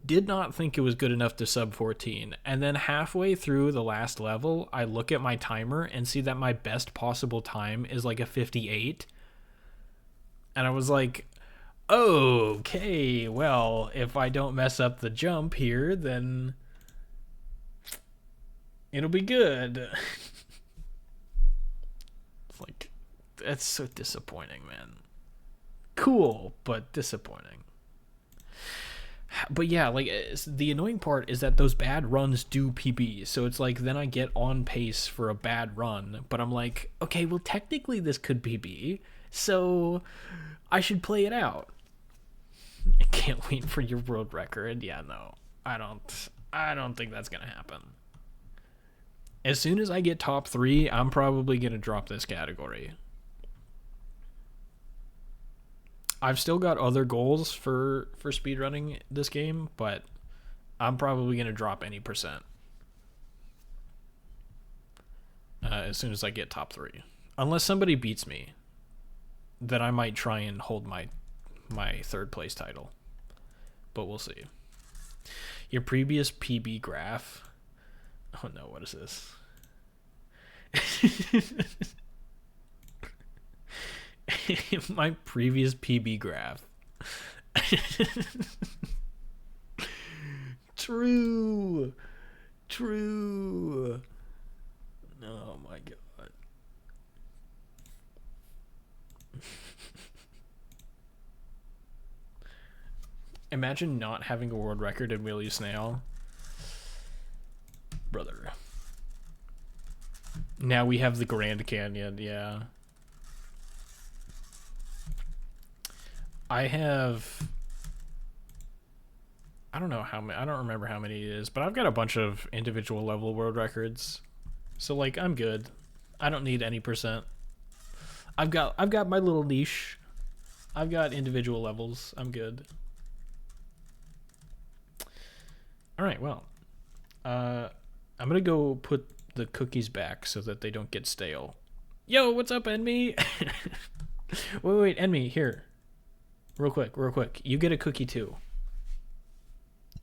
Did not think it was good enough to sub 14. And then halfway through the last level, I look at my timer and see that my best possible time is like a 58. And I was like, okay, well, if I don't mess up the jump here, then it'll be good. It's like, that's so disappointing, man. Cool, but disappointing. But yeah, like, the annoying part is that those bad runs do PB. So it's like, then I get on pace for a bad run, but I'm like, okay, well, technically this could PB, so I should play it out. I can't wait for your world record. Yeah, no, I don't think that's gonna happen. As soon as I get top 3, I'm probably gonna drop this category. I've still got other goals for speedrunning this game, but I'm probably going to drop any percent as soon as I get top 3. Unless somebody beats me, then I might try and hold my third place title. But we'll see. Your previous PB graph. Oh no, what is this? My previous PB graph. True. Oh my god. Imagine not having a world record in Wheelie Snail. Brother. Now we have the Grand Canyon, yeah. I don't know how many, I don't remember how many it is, but I've got a bunch of individual level world records. So like, I'm good. I don't need any percent. I've got my little niche. I've got individual levels. I'm good. All right, well, I'm going to go put the cookies back so that they don't get stale. Yo, what's up, Enmy? wait, Enmy, here. Real quick. You get a cookie too.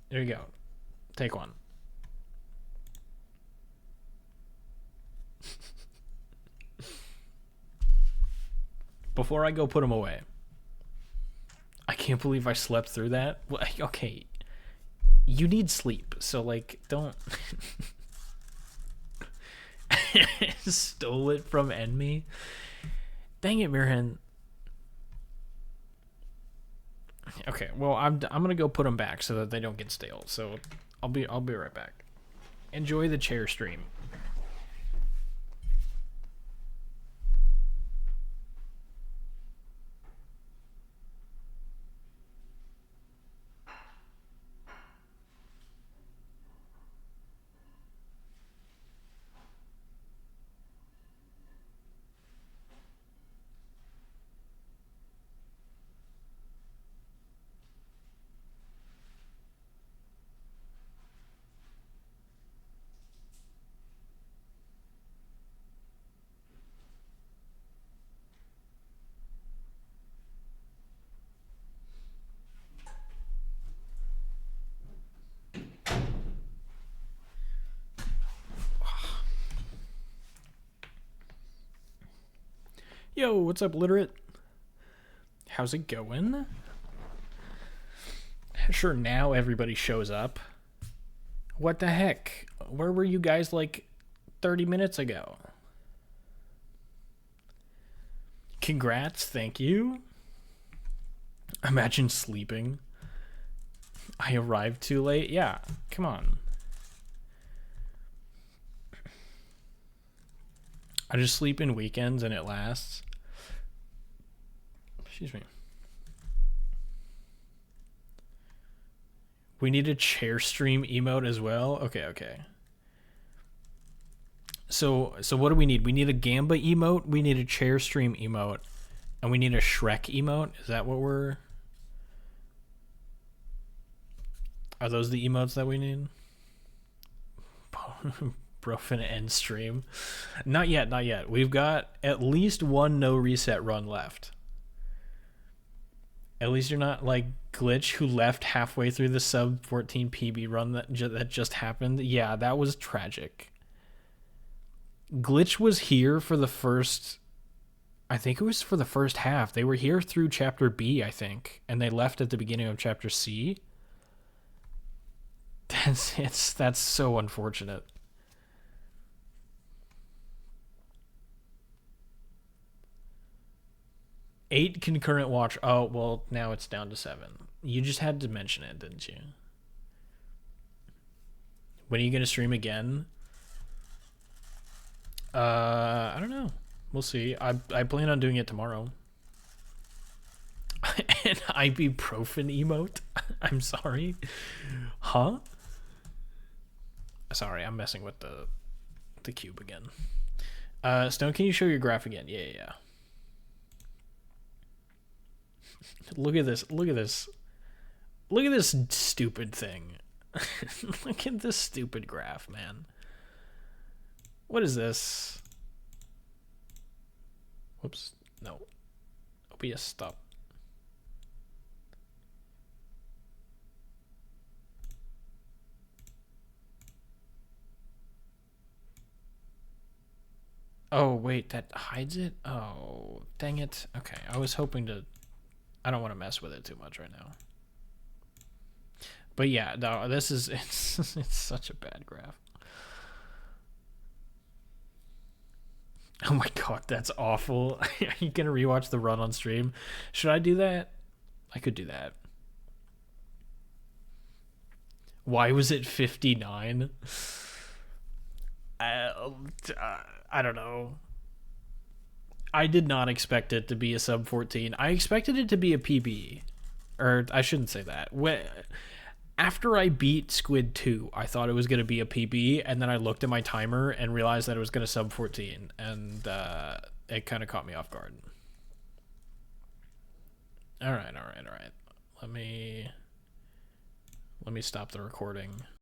There you go. Take one. Before I go put them away. I can't believe I slept through that. Well, okay. You need sleep, so like, don't... Stole it from Enemy? Dang it, Mirhan. Okay, well, I'm gonna go put them back so that they don't get stale. So I'll be right back. Enjoy the chair stream. Yo, what's up, literate? How's it going? Sure, now everybody shows up. What the heck? Where were you guys like 30 minutes ago? Congrats, thank you. Imagine sleeping. I arrived too late. Yeah, come on. I just sleep in weekends and it lasts. Excuse me. We need a chair stream emote as well. Okay. So what do we need? We need a Gamba emote, we need a chair stream emote, and we need a Shrek emote. Is that what we're... Are those the emotes that we need? Bro, finna end stream. Not yet. We've got at least one no reset run left. At least you're not like Glitch, who left halfway through the sub 14 PB run that just happened. Yeah, that was tragic. Glitch was here for the first... I think it was for the first half. They were here through chapter B, I think, and they left at the beginning of chapter C. That's so unfortunate. Eight concurrent watch. Oh, well, now it's down to 7. You just had to mention it, didn't you? When are you going to stream again? I don't know. We'll see. I plan on doing it tomorrow. An ibuprofen emote? I'm sorry. Huh? Sorry, I'm messing with the cube again. Stone, can you show your graph again? Yeah. Look at this. Look at this stupid thing. Look at this stupid graph, man. What is this? Whoops. No. OBS, stop. Oh, wait, that hides it? Oh, dang it. Okay, I was hoping to... I don't want to mess with it too much right now. But yeah, no, this is... It's such a bad graph. Oh my god, that's awful. Are you going to rewatch the run on stream? Should I do that? I could do that. Why was it 59? I don't know. I did not expect it to be a sub 14. I expected it to be a PB. Or I shouldn't say that. After I beat Squid 2, I thought it was going to be a PB, and then I looked at my timer and realized that it was going to sub 14, and it kind of caught me off guard. All right. Let me stop the recording.